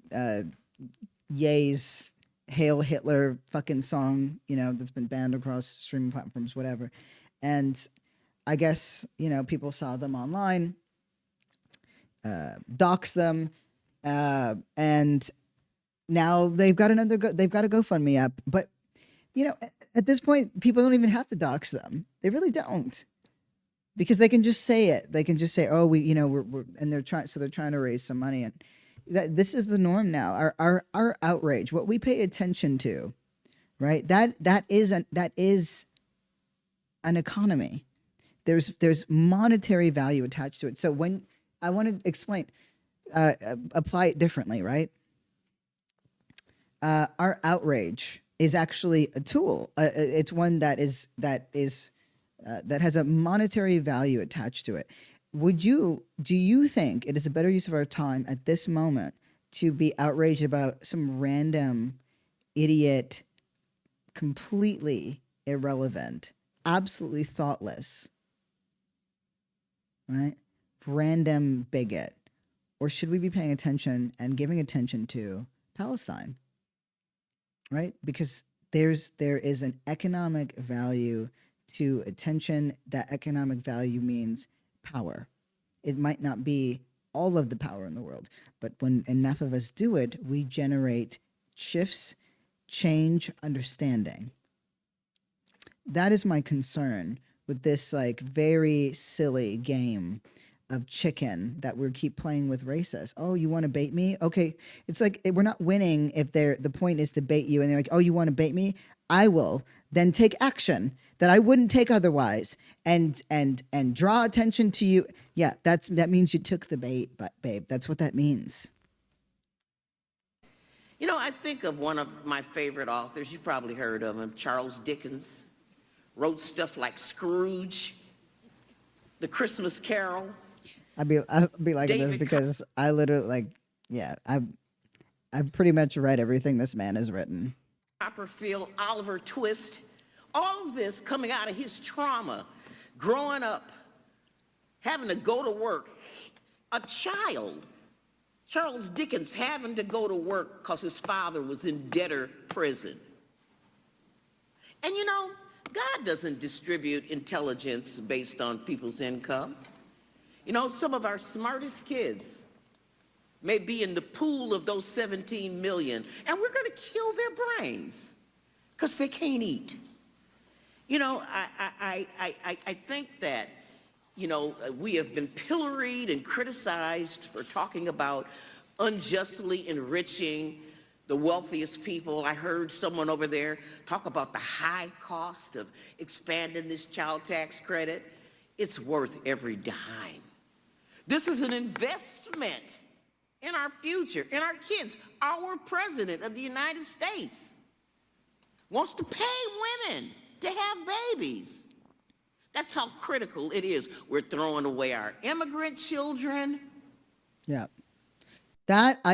Ye's Hail Hitler fucking song, that's been banned across streaming platforms, whatever. And I guess, people saw them online, doxed them, and now they've got a GoFundMe up. But, at this point, people don't even have to dox them. They really don't. Because they can just say it. They can just say, "Oh, we're," and they're trying to raise some money, and this is the norm now. Our outrage, what we pay attention to, right? That is an economy. There's monetary value attached to it. So when I want to explain, apply it differently, right? Our outrage is actually a tool. It's one that has a monetary value attached to it. Do you think it is a better use of our time at this moment to be outraged about some random idiot, completely irrelevant, absolutely thoughtless, right? Random bigot? Or should we be paying attention and giving attention to Palestine? Right? Because there is an economic value to attention. That economic value means power. It might not be all of the power in the world, but when enough of us do it, we generate shifts, change, understanding. That is my concern with this very silly game of chicken that we keep playing with racists. Oh, you want to bait me? Okay, it's like we're not winning if the point is to bait you, and they're like, oh, you want to bait me? I will then take action that I wouldn't take otherwise, and draw attention to you. Yeah, that means you took the bait, but babe, that's what that means. I think of one of my favorite authors. You've probably heard of him, Charles Dickens. Wrote stuff like Scrooge, The Christmas Carol. I'd be liking this because I literally I've pretty much read everything this man has written. Copperfield, Oliver Twist, all of this coming out of his trauma, growing up, having to go to work. A child, Charles Dickens, having to go to work because his father was in debtor prison. And God doesn't distribute intelligence based on people's income. Some of our smartest kids may be in the pool of those 17 million, and we're going to kill their brains because they can't eat. I think that, we have been pilloried and criticized for talking about unjustly enriching the wealthiest people. I heard someone over there talk about the high cost of expanding this child tax credit. It's worth every dime. This is an investment in our future, in our kids. Our president of the United States wants to pay women to have babies. That's how critical it is. We're throwing away our immigrant children. Yeah.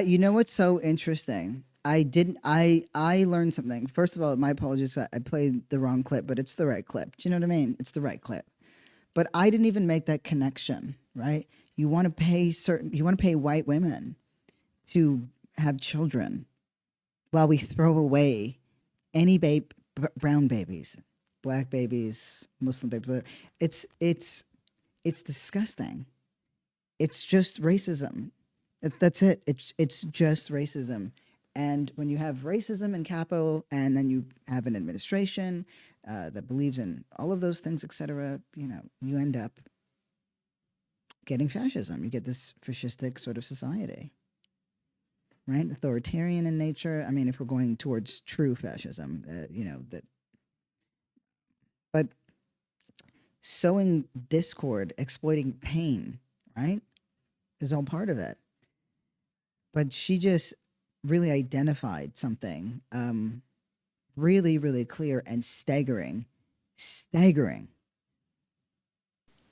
You know what's so interesting? I learned something. First of all, my apologies. I played the wrong clip, but it's the right clip. Do you know what I mean? It's the right clip. But I didn't even make that connection, right? You want to pay white women to have children while we throw away any brown babies, black babies, Muslim babies. It's disgusting. it's just racism. That's it. It's just racism. And when you have racism in capital, and then you have an administration that believes in all of those things, etc., you end up getting fascism. You get this fascistic sort of society, right? Authoritarian in nature. I mean, if we're going towards true fascism, that. But sowing discord, exploiting pain, right, is all part of it. But she just really identified something really, really clear and staggering.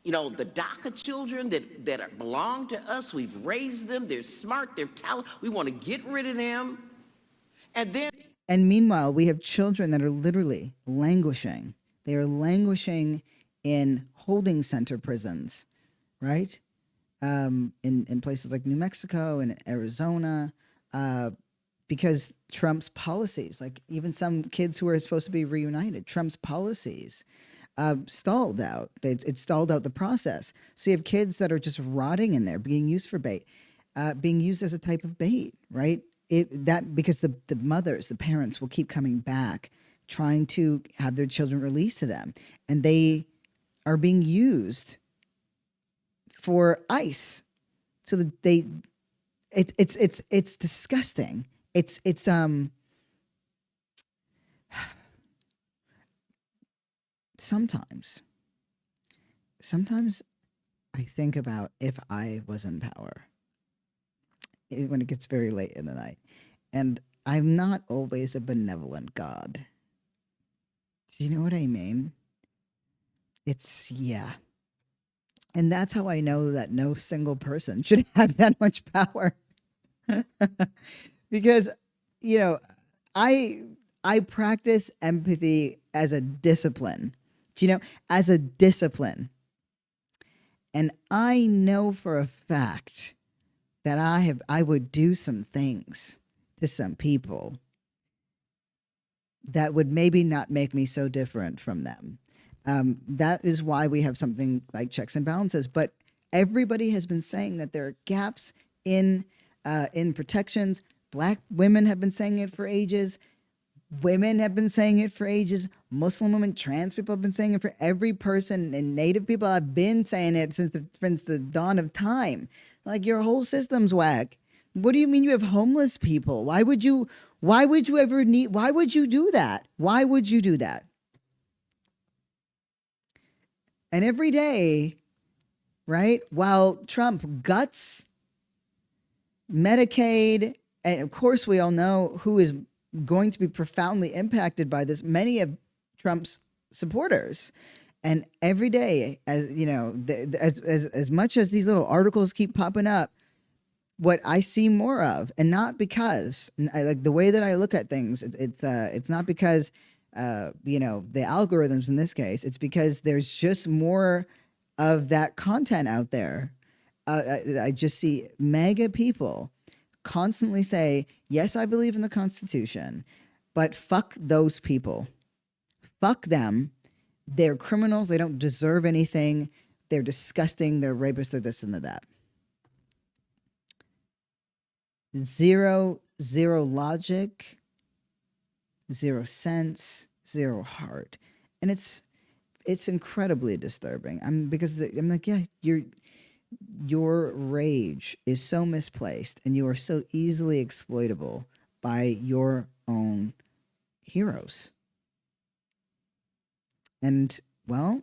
You know, the DACA children that belong to us, we've raised them, they're smart, they're talented, we want to get rid of them. And meanwhile, we have children that are literally languishing. They are languishing in holding center prisons, right? In places like New Mexico and Arizona, because Trump's policies, like even some kids who are supposed to be reunited, Trump's policies stalled out. It stalled out the process. So you have kids that are just rotting in there, being used for bait, being used as a type of bait, right? Because the mothers, the parents will keep coming back, trying to have their children released to them, and they are being used for ICE. So that it's disgusting. It's sometimes I think about if I was in power when it gets very late in the night, and I'm not always a benevolent God. Do you know what I mean? Yeah. And that's how I know that no single person should have that much power. Because, I practice empathy as a discipline. As a discipline. And I know for a fact that I would do some things to some people that would maybe not make me so different from them. That is why we have something like checks and balances. But everybody has been saying that there are gaps in protections. Black women have been saying it for ages. Women have been saying it for ages. Muslim women, trans people have been saying it for every person, and Native people have been saying it since the dawn of time. Like, your whole system's whack. What do you mean you have homeless people? Why would you do that? Why would you do that? And every day, right, while Trump guts Medicaid, and of course we all know who is going to be profoundly impacted by this, many of Trump's supporters. And every day, as much as these little articles keep popping up, what I see more of, and not because I like the way that I look at things, it's not because the algorithms in this case, it's because there's just more of that content out there. I just see mega people constantly say, yes, I believe in the Constitution, but fuck those people. Fuck them. They're criminals. They don't deserve anything. They're disgusting. They're rapists. They're this and they're that. Zero logic, zero sense, zero heart. And it's incredibly disturbing. Because I'm like, yeah, your rage is so misplaced, and you are so easily exploitable by your own heroes. And, well,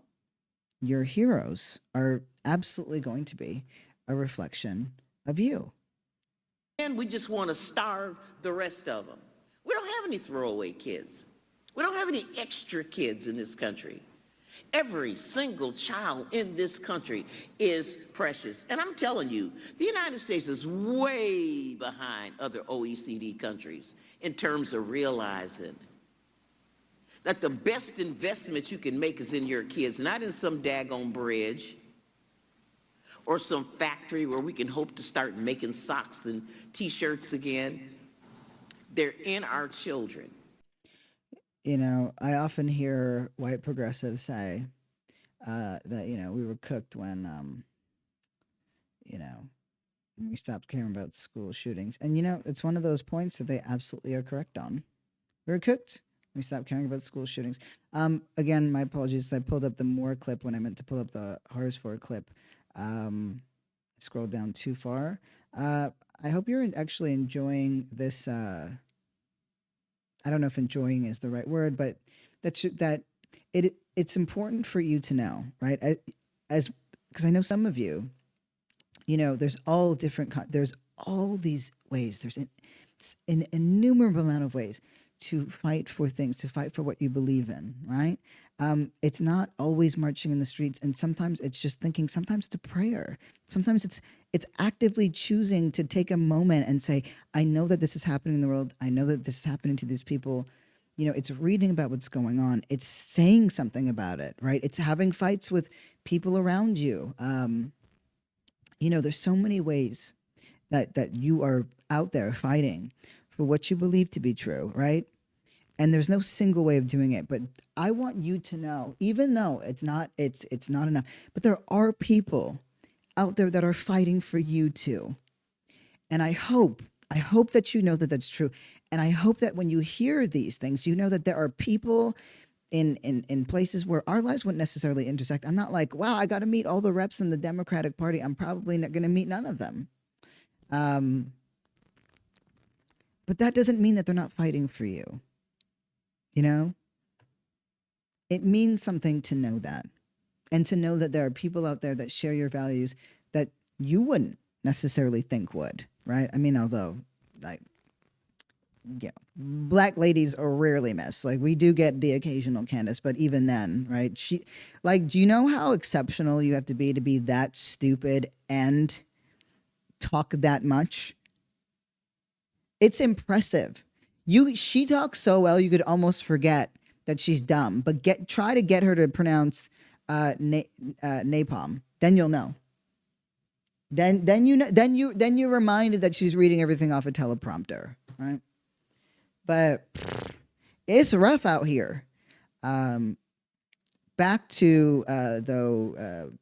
your heroes are absolutely going to be a reflection of you. And we just want to starve the rest of them. We don't have any throwaway kids. We don't have any extra kids in this country. Every single child in this country is precious. And I'm telling you, the United States is way behind other OECD countries in terms of realizing that the best investment you can make is in your kids, not in some daggone bridge or some factory where we can hope to start making socks and T-shirts again. They're in our children. I often hear white progressives say that, we were cooked when, you know, we stopped caring about school shootings. And, you know, it's one of those points that they absolutely are correct on. We're cooked. We stopped caring about school shootings. Again, my apologies. I pulled up the Moore clip when I meant to pull up the Horsford clip. Scrolled down too far. I hope you're actually enjoying this. I don't know if enjoying is the right word, but it's important for you to know, right? As because I know some of you, you know, there's all different. There's all these ways. There's an innumerable amount of ways to fight for things, to fight for what you believe in, right? It's not always marching in the streets, and sometimes it's just thinking. Sometimes it's a prayer. Sometimes it's actively choosing to take a moment and say, I know that this is happening in the world. I know that this is happening to these people. You know, it's reading about what's going on. It's saying something about it, right? It's having fights with people around you. You know, there's so many ways that you are out there fighting for what you believe to be true, right? And there's no single way of doing it, but I want you to know, even though it's not enough, but there are people out there that are fighting for you too. And I hope that you know that that's true. And I hope that when you hear these things, you know that there are people in places where our lives wouldn't necessarily intersect. I'm not like, wow, I got to meet all the reps in the Democratic Party. I'm probably not going to meet none of them. But that doesn't mean that they're not fighting for you. You know, it means something to know that, and to know that there are people out there that share your values that you wouldn't necessarily think would, right? I mean, although, like, you know, black ladies are rarely missed. Like, we do get the occasional Candace, but even then, right? Do you know how exceptional you have to be that stupid and talk that much? It's impressive. She talks so well, you could almost forget that she's dumb. But try to get her to pronounce napalm. Then you'll know. Then you're reminded that she's reading everything off a teleprompter, right? But it's rough out here. Back to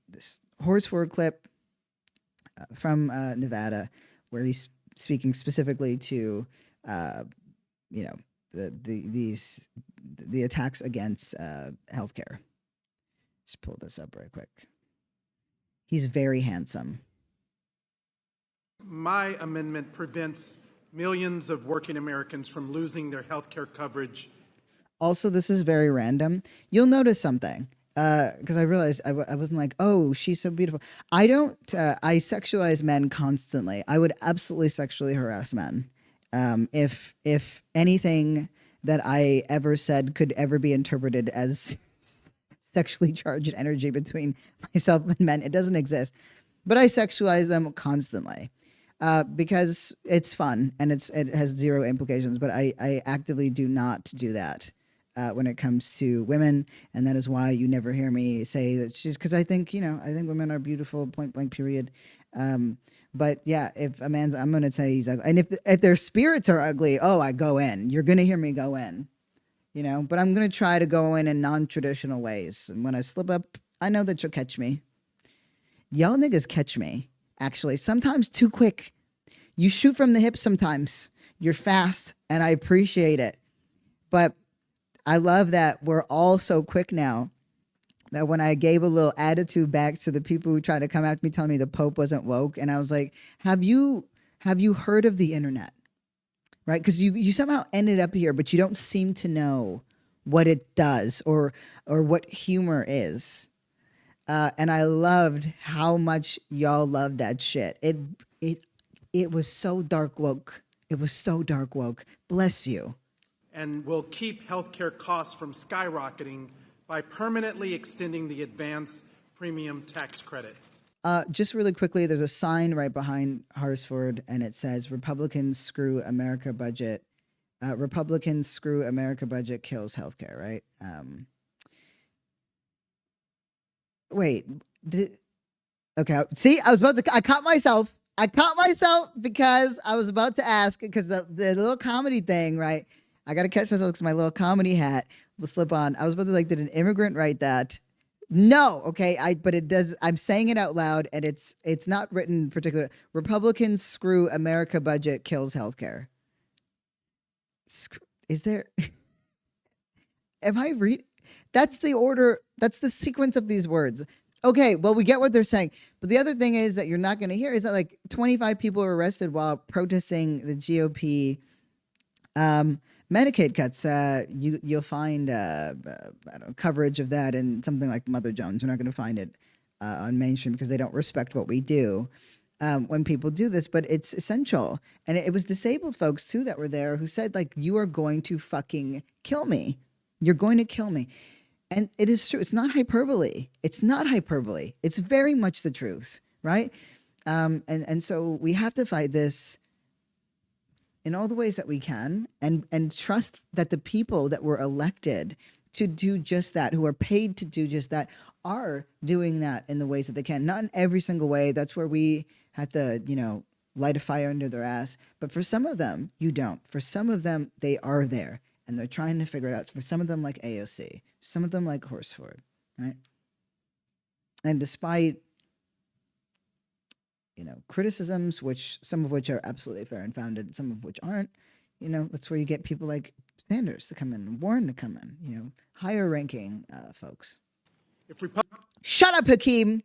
this Horsford clip from Nevada, where he's speaking specifically to you know, the attacks against healthcare. Let's pull this up right quick. He's very handsome. My amendment prevents millions of working Americans from losing their health care coverage. Also, this is very random. You'll notice something. Because I realized I wasn't like, oh, she's so beautiful. I don't, I sexualize men constantly. I would absolutely sexually harass men. If anything that I ever said could ever be interpreted as sexually charged energy between myself and men, it doesn't exist. But I sexualize them constantly because it's fun and it has zero implications. But I actively do not do that when it comes to women, and that is why you never hear me say that she's, because I think women are beautiful, point blank, period. But yeah, if a man's, I'm going to say he's ugly. And if their spirits are ugly, oh, I go in. You're going to hear me go in, you know, but I'm going to try to go in non-traditional ways. And when I slip up, I know that you'll catch me. Y'all niggas catch me, actually. Sometimes too quick. You shoot from the hip sometimes. You're fast, and I appreciate it. But I love that we're all so quick now. That when I gave a little attitude back to the people who tried to come after me telling me the Pope wasn't woke, and I was like, have you heard of the internet? Right? Because you somehow ended up here, but you don't seem to know what it does or what humor is. And I loved how much y'all loved that shit. It was so dark woke. It was so dark woke. Bless you. And will keep healthcare costs from skyrocketing by permanently extending the advance premium tax credit. Just really quickly, there's a sign right behind Harsford, and it says, Republicans screw America budget. Republicans screw America budget kills healthcare, right? Wait. Okay. See, I caught myself. Because I was about to ask, because the little comedy thing, right? I got to catch myself because my little comedy hat will slip on. I was about to did an immigrant write that? No, okay. But it does. I'm saying it out loud, and it's not written in particular. Republicans screw America budget kills healthcare. Is there? Am I read? That's the order. That's the sequence of these words. Okay, well, we get what they're saying. But the other thing is that you're not going to hear is that like 25 people were arrested while protesting the GOP Medicaid cuts. You'll find I don't know, coverage of that in something like Mother Jones. You're not going to find it on mainstream because they don't respect what we do when people do this. But it's essential. And it was disabled folks, too, that were there who said, like, you are going to fucking kill me. You're going to kill me. And it is true. It's not hyperbole. It's not hyperbole. It's very much the truth, right? And so we have to fight this in all the ways that we can and trust that the people that were elected to do just that, who are paid to do just that, are doing that in the ways that they can. Not in every single way. That's where we have to, light a fire under their ass. But for some of them, you don't. For some of them, they are there. And they're trying to figure it out. For some of them, like AOC, some of them like Horsford, right? And despite, criticisms, some of which are absolutely fair and founded, some of which aren't, that's where you get people like Sanders to come in, Warren to come in, higher ranking folks. If Shut up, Hakeem.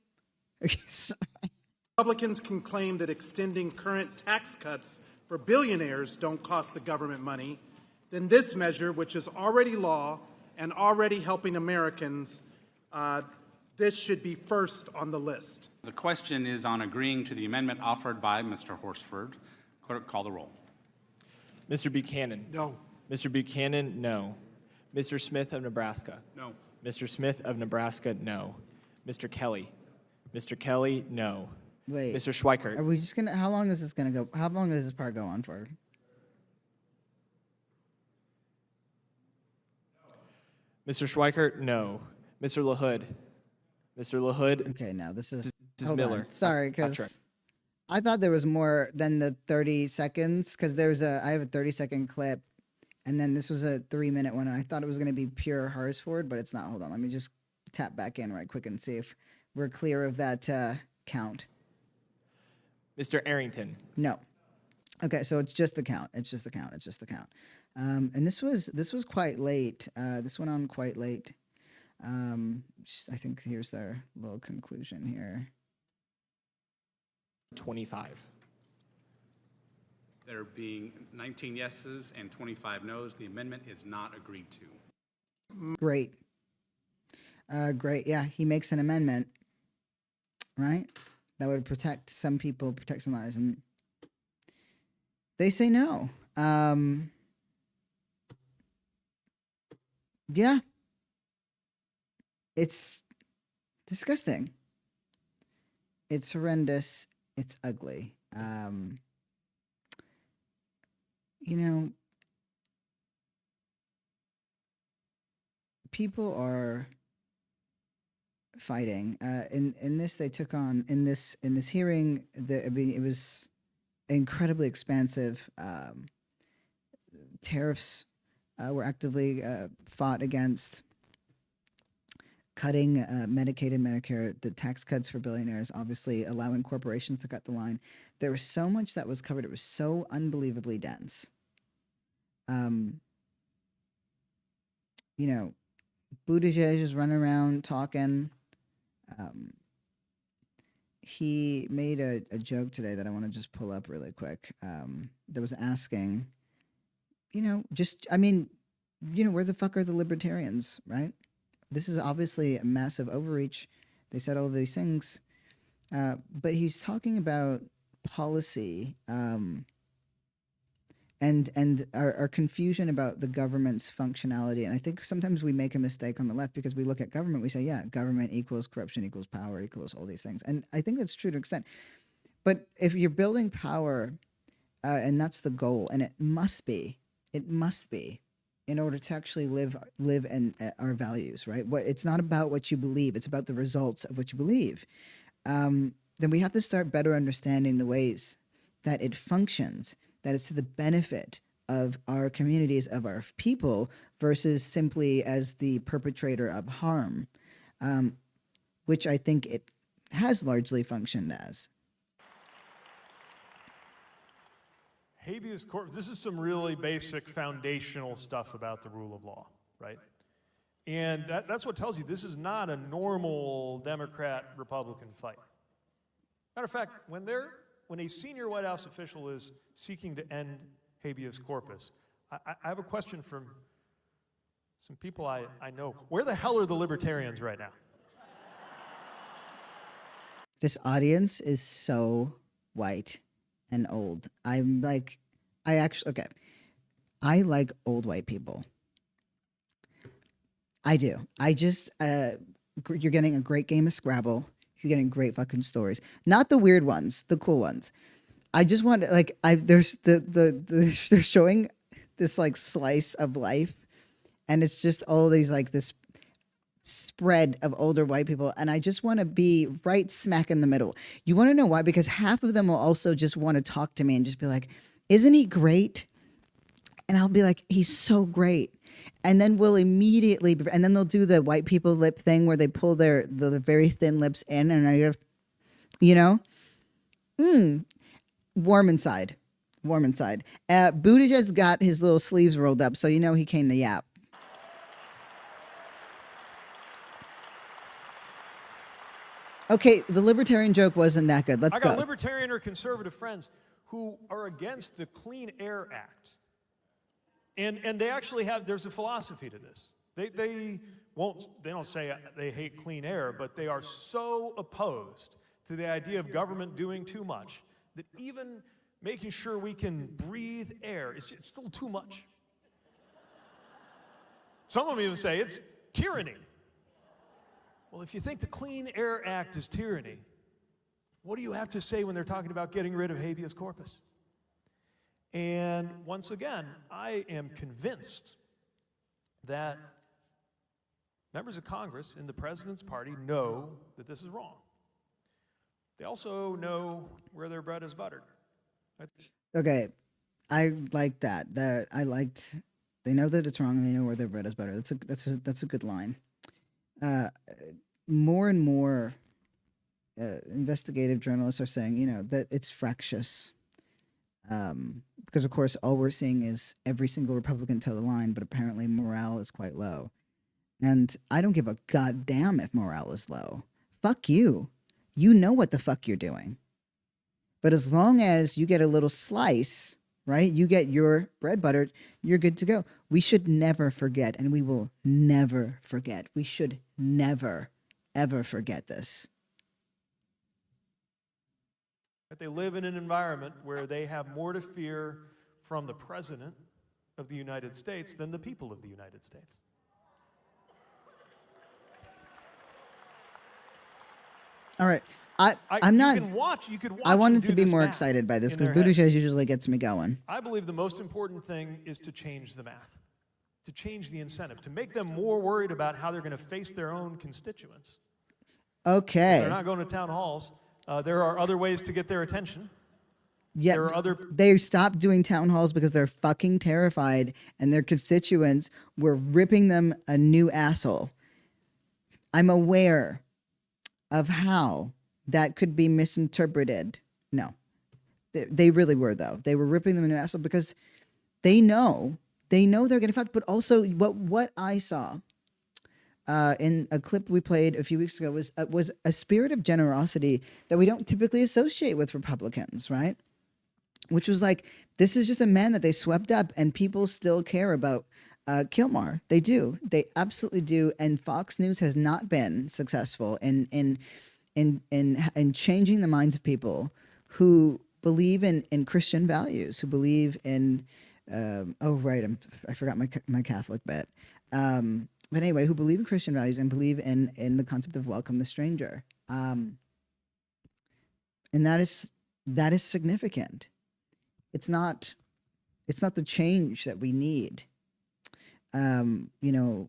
Republicans can claim that extending current tax cuts for billionaires don't cost the government money, then this measure, which is already law and already helping Americans, this should be first on the list. The question is on agreeing to the amendment offered by Mr. Horsford. Clerk, call the roll. Mr. Buchanan? No. Mr. Buchanan, no. Mr. Smith of Nebraska? No. Mr. Smith of Nebraska, no. Mr. Kelly? Mr. Kelly, no. Wait. Mr. Schweikert? Are we just going to, how long is this going to go? How long does this part go on for? Mr. Schweikert, no. Mr. LaHood? Mr. LaHood? Okay, now this is This is Miller. Sorry, because I thought there was more than the 30 seconds, because I have a 30-second clip, and then this was a 3-minute one, and I thought it was going to be pure Harsford, but it's not. Hold on, let me just tap back in right quick and see if we're clear of that count. Mr. Arrington? No. Okay, so it's just the count. It's just the count. And this was quite late. This went on quite late. I think here's their little conclusion here. 25. There being 19 yeses and 25 noes, the amendment is not agreed to. Great. Great. Yeah, he makes an amendment, right? That would protect some people, protect some lives, and they say no. Yeah. It's disgusting. It's horrendous. It's ugly. People are fighting. In this, they took on in this hearing. It was incredibly expansive. Tariffs were actively fought against. Cutting Medicaid and Medicare, the tax cuts for billionaires, obviously allowing corporations to cut the line. There was so much that was covered. It was so unbelievably dense. Buttigieg is running around talking. He made a joke today that I want to just pull up really quick. That was asking, where the fuck are the libertarians, right? This is obviously a massive overreach. They said all these things. But he's talking about policy and our confusion about the government's functionality. And I think sometimes we make a mistake on the left because we look at government, we say, yeah, government equals corruption, equals power, equals all these things. And I think that's true to an extent. But if you're building power, and that's the goal, and it must be, in order to actually live in our values, right? It's not about what you believe; it's about the results of what you believe. Then we have to start better understanding the ways that it functions, that is to the benefit of our communities, of our people, versus simply as the perpetrator of harm. which I think it has largely functioned as. Habeas corpus, this is some really basic foundational stuff about the rule of law, right? And that's what tells you this is not a normal Democrat-Republican fight. Matter of fact, when a senior White House official is seeking to end habeas corpus, I have a question from some people I know. Where the hell are the libertarians right now? This audience is so white and old. I'm like, I like old white people. I do. I just, you're getting a great game of Scrabble. You're getting great fucking stories. Not the weird ones, the cool ones. I just want to, like, there's they're showing this like slice of life, and it's just all these like this spread of older white people, and I just want to be right smack in the middle. You want to know why? Because half of them will also just want to talk to me and just be like, isn't he great? And I'll be like, he's so great. And then we'll immediately, and then they'll do the white people lip thing where they pull the very thin lips in, and I go, you know, warm inside. Buttigieg got his little sleeves rolled up, so you know he came to yap. Okay, the libertarian joke wasn't that good. Let's I got go. libertarian or conservative friends who are against the Clean Air Act. And they actually have, there's a philosophy to this. They don't say they hate clean air, but they are so opposed to the idea of government doing too much that even making sure we can breathe air is it's still too much. Some of them even say it's tyranny. Well, if you think the Clean Air Act is tyranny, what do you have to say when they're talking about getting rid of habeas corpus? And once again, I am convinced that members of Congress in the president's party know that this is wrong. They also know where their bread is buttered. Okay, I like that. They know that it's wrong and they know where their bread is buttered. That's a good line. More and more investigative journalists are saying, you know, that it's fractious. Because of course, all we're seeing is every single Republican toe the line, but apparently morale is quite low. And I don't give a goddamn if morale is low. Fuck you. You know what the fuck you're doing. But as long as you get a little slice, right? You get your bread buttered, you're good to go. We should never forget, and we will never forget. We should never, ever forget this. They live in an environment where they have more to fear from the President of the United States than the people of the United States. All right. I'm not. You could watch I wanted them to do be this more math excited by this in because their head. Buttigieg usually gets me going. I believe the most important thing is to change the math, to change the incentive, to make them more worried about how they're going to face their own constituents. Okay. They're not going to town halls. There are other ways to get their attention. Yeah, they stopped doing town halls because they're fucking terrified and their constituents were ripping them a new asshole. I'm aware of how that could be misinterpreted. No, they really were, though. They were ripping them a new asshole because they know they're getting fucked. But also what I saw in a clip we played a few weeks ago was a spirit of generosity that we don't typically associate with Republicans, right? Which was like, this is just a man that they swept up, and people still care about Kilmar. They do. They absolutely do. And Fox News has not been successful in changing the minds of people who believe in Christian values, who believe in I forgot my Catholic bit. But anyway, who believe in Christian values and believe in the concept of welcome the stranger. And that is significant. It's not the change that we need, you know,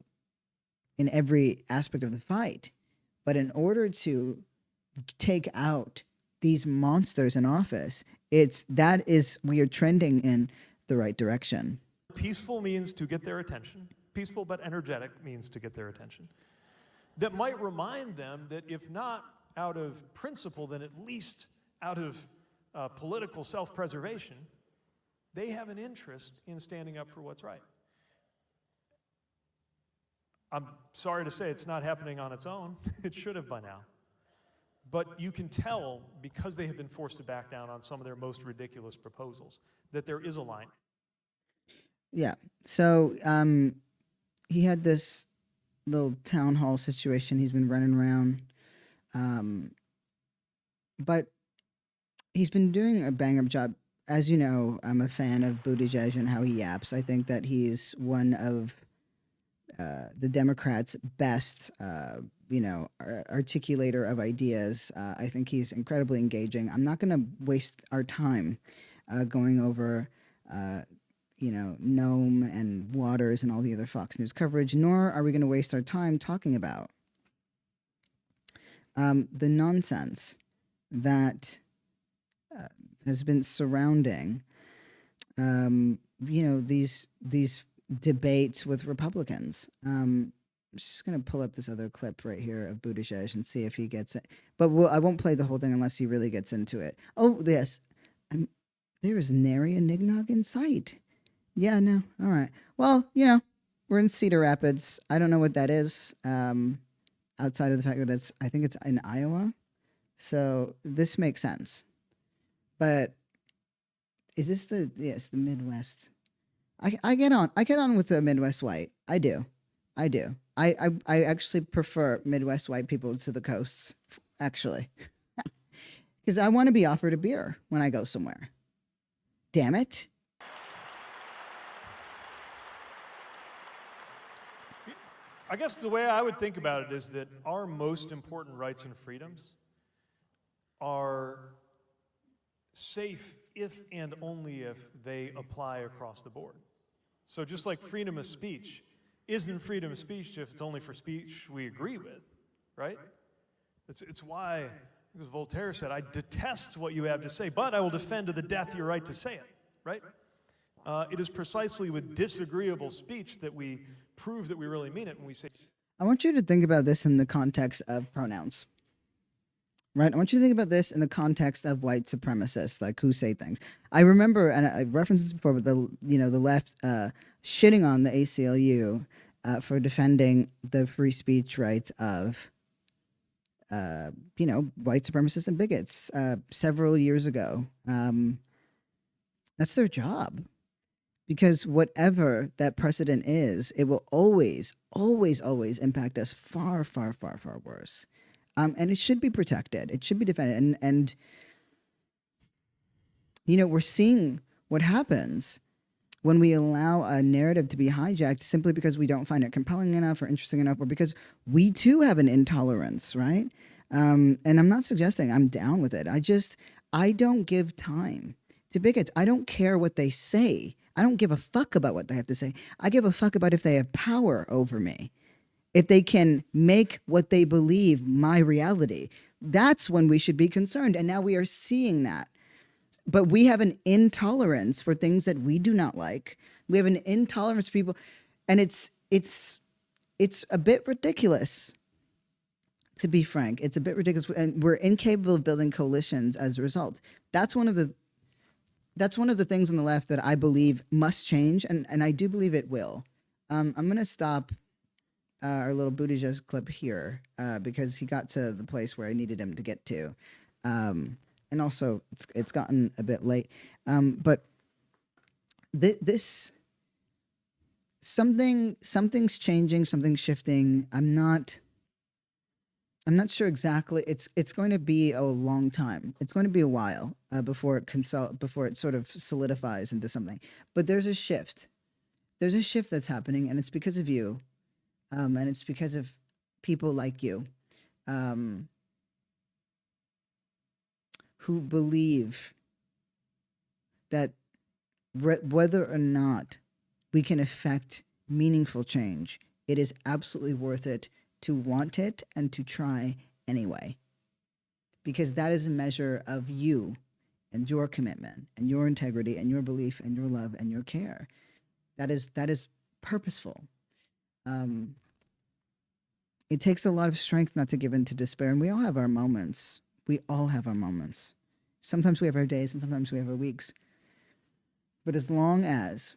in every aspect of the fight. But in order to take out these monsters in office, we are trending in the right direction. Peaceful means to get their attention. Peaceful but energetic means to get their attention. that might remind them that if not out of principle, then at least out of political self-preservation, they have an interest in standing up for what's right. I'm sorry to say it's not happening on its own. It should have by now. But you can tell, because they have been forced to back down on some of their most ridiculous proposals, that there is a line. Yeah. So he had this little town hall situation. He's been running around. But he's been doing a bang up job. As you know, I'm a fan of Buttigieg and how he yaps. I think that he's one of the Democrats' best, articulator of ideas. I think he's incredibly engaging. I'm not going to waste our time going over, Nome and Waters and all the other Fox News coverage, nor are we going to waste our time talking about the nonsense that has been surrounding, these debates with Republicans. I'm just going to pull up this other clip right here of Buttigieg and see if he gets it. But I won't play the whole thing unless he really gets into it. Oh, yes. There is nary a nignog in sight. Yeah, no. All right. Well, we're in Cedar Rapids. I don't know what that is, outside of the fact that I think it's in Iowa. So this makes sense. But is this the Midwest? I get on with the Midwest white. I do. I actually prefer Midwest white people to the coasts, actually. Because I want to be offered a beer when I go somewhere. Damn it. I guess the way I would think about it is that our most important rights and freedoms are safe if and only if they apply across the board. So just like freedom of speech isn't freedom of speech if it's only for speech we agree with, right? It's why, as Voltaire said, I detest what you have to say, but I will defend to the death your right to say it, right? It is precisely with disagreeable speech that we prove that we really mean it when we say. I want you to think about this in the context of pronouns. Right? I want you to think about this in the context of white supremacists, like who say things. I remember, and I referenced this before, but the left shitting on the ACLU for defending the free speech rights of white supremacists and bigots several years ago. That's their job. Because whatever that precedent is, it will always, always, always impact us far, far, far, far worse. And it should be protected. It should be defended. And we're seeing what happens when we allow a narrative to be hijacked simply because we don't find it compelling enough or interesting enough, or because we too have an intolerance, right? And I'm not suggesting I'm down with it. I don't give time to bigots. I don't care what they say. I don't give a fuck about what they have to say. I give a fuck about if they have power over me. If they can make what they believe my reality. That's when we should be concerned. And now we are seeing that. But we have an intolerance for things that we do not like. We have an intolerance for people. And it's a bit ridiculous, to be frank. It's a bit ridiculous. And we're incapable of building coalitions as a result. That's one of the things on the left that I believe must change. And I do believe it will. I'm going to stop our little Buttigieg clip here because he got to the place where I needed him to get to. And also, it's gotten a bit late. But this something's changing, something's shifting. I'm not sure exactly. It's going to be a long time. It's going to be a while before it sort of solidifies into something. But there's a shift. There's a shift that's happening, and it's because of you, and it's because of people like you, who believe that whether or not we can affect meaningful change, it is absolutely worth it to want it and to try anyway. Because that is a measure of you and your commitment and your integrity and your belief and your love and your care. That is purposeful. It takes a lot of strength not to give in to despair, and we all have our moments. We all have our moments. Sometimes we have our days, and sometimes we have our weeks. But as long as,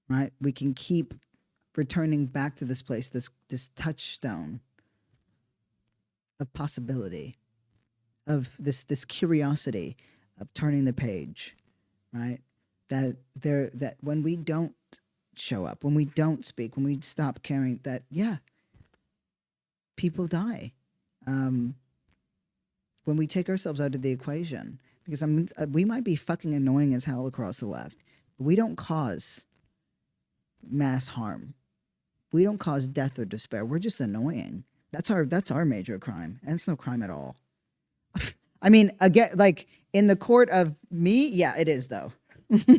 right, we can keep returning back to this place, this touchstone of possibility, of this curiosity of turning the page, right? That when we don't show up, when we don't speak, when we stop caring, that people die. When we take ourselves out of the equation, because we might be fucking annoying as hell across the left, but we don't cause mass harm. We don't cause death or despair. We're just annoying. That's our major crime, and it's no crime at all. I mean, again, like in the court of me, yeah, it is though.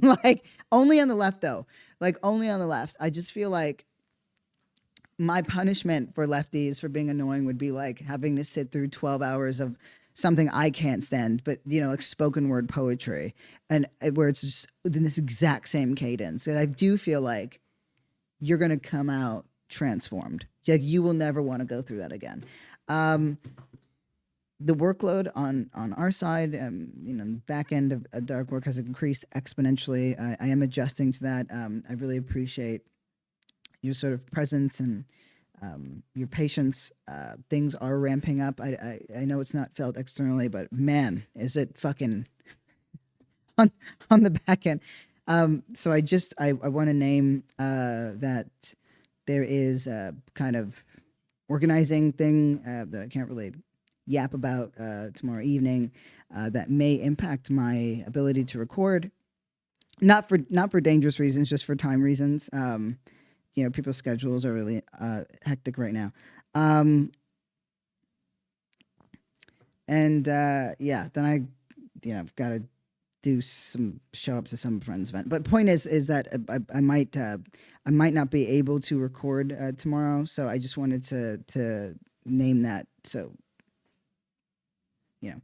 Like only on the left though. Like only on the left. I just feel like my punishment for lefties for being annoying would be like having to sit through 12 hours of something I can't stand, but like spoken word poetry, and where it's just in this exact same cadence. And I do feel like you're going to come out transformed. Like you will never want to go through that again. The workload on our side, back end of dark work has increased exponentially. I am adjusting to that. I really appreciate your sort of presence and your patience. Things are ramping up. I know it's not felt externally, but man, is it fucking on the back end. So I want to name that there is a kind of organizing thing that I can't really yap about tomorrow evening that may impact my ability to record. Not for dangerous reasons, just for time reasons. People's schedules are really hectic right now. Then I got to show up to some friend's event. But point is that I might not be able to record tomorrow, so I just wanted to name that. So but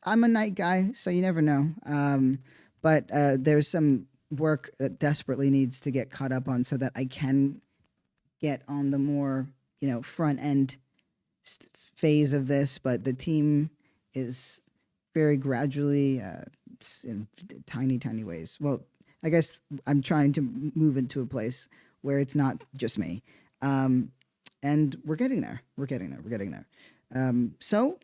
I'm a night guy, so you never know. But there's some work that desperately needs to get caught up on so that I can get on the more front end phase of this. But the team is very gradually, in tiny ways. Well, I guess I'm trying to move into a place where it's not just me. And we're getting there. So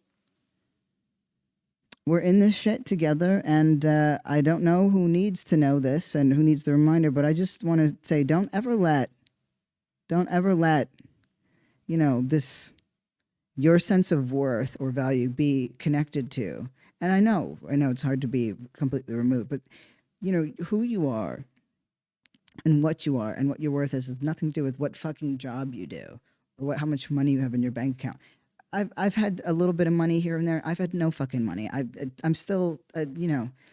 we're in this shit together, and I don't know who needs to know this and who needs the reminder, but I just want to say, don't ever let, this, your sense of worth or value be connected to. And I know it's hard to be completely removed, but who you are and what you are and what your worth is has nothing to do with what fucking job you do or how much money you have in your bank account. I've had a little bit of money here and there. I've had no fucking money. I'm still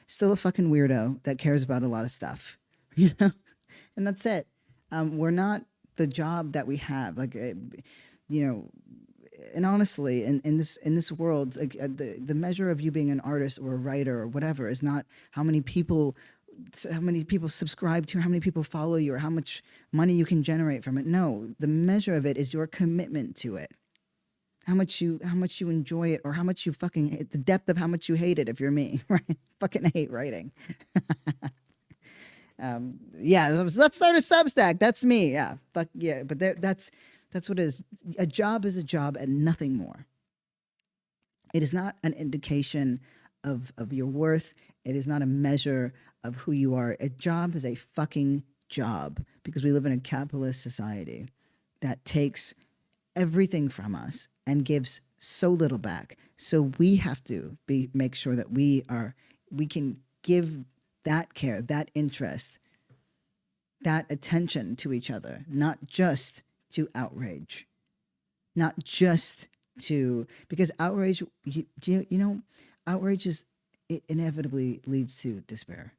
still a fucking weirdo that cares about a lot of stuff, and that's it. We're not the job that we have, and honestly, in this world, like the measure of you being an artist or a writer or whatever is not how many people subscribe to you, how many people follow you, or how much money you can generate from it. No, the measure of it is your commitment to it. How much you enjoy it, or how much you fucking hate, the depth of how much you hate it. If you're me, right? Fucking hate writing. Let's start a Substack. That's me. Yeah, fuck yeah. But that's what it is. A job is a job and nothing more. It is not an indication of your worth. It is not a measure of who you are. A job is a fucking job, because we live in a capitalist society that takes everything from us and gives so little back. So we have to make sure that we can give that care, that interest, that attention to each other, not just to outrage, not just to, because outrage, outrage it inevitably leads to despair,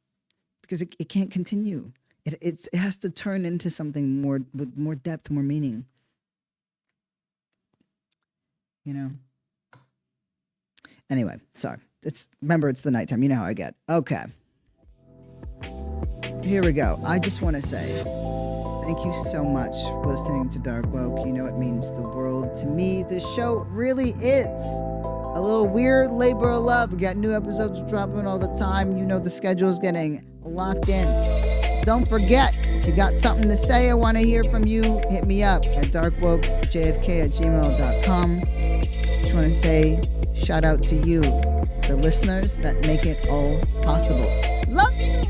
because it can't continue. It has to turn into something more, with more depth, more meaning. Anyway, sorry. Remember, it's the nighttime. You know how I get. Okay. Here we go. I just want to say Thank you so much for listening to Dark Woke. You know it means the world to me. This show really is a little weird labor of love. We got new episodes dropping all the time. You know the schedule is getting locked in. Don't forget, if you got something to say, I want to hear from you, hit me up at darkwokejfk@gmail.com. Just want to say shout out to you, the listeners that make it all possible. Love you!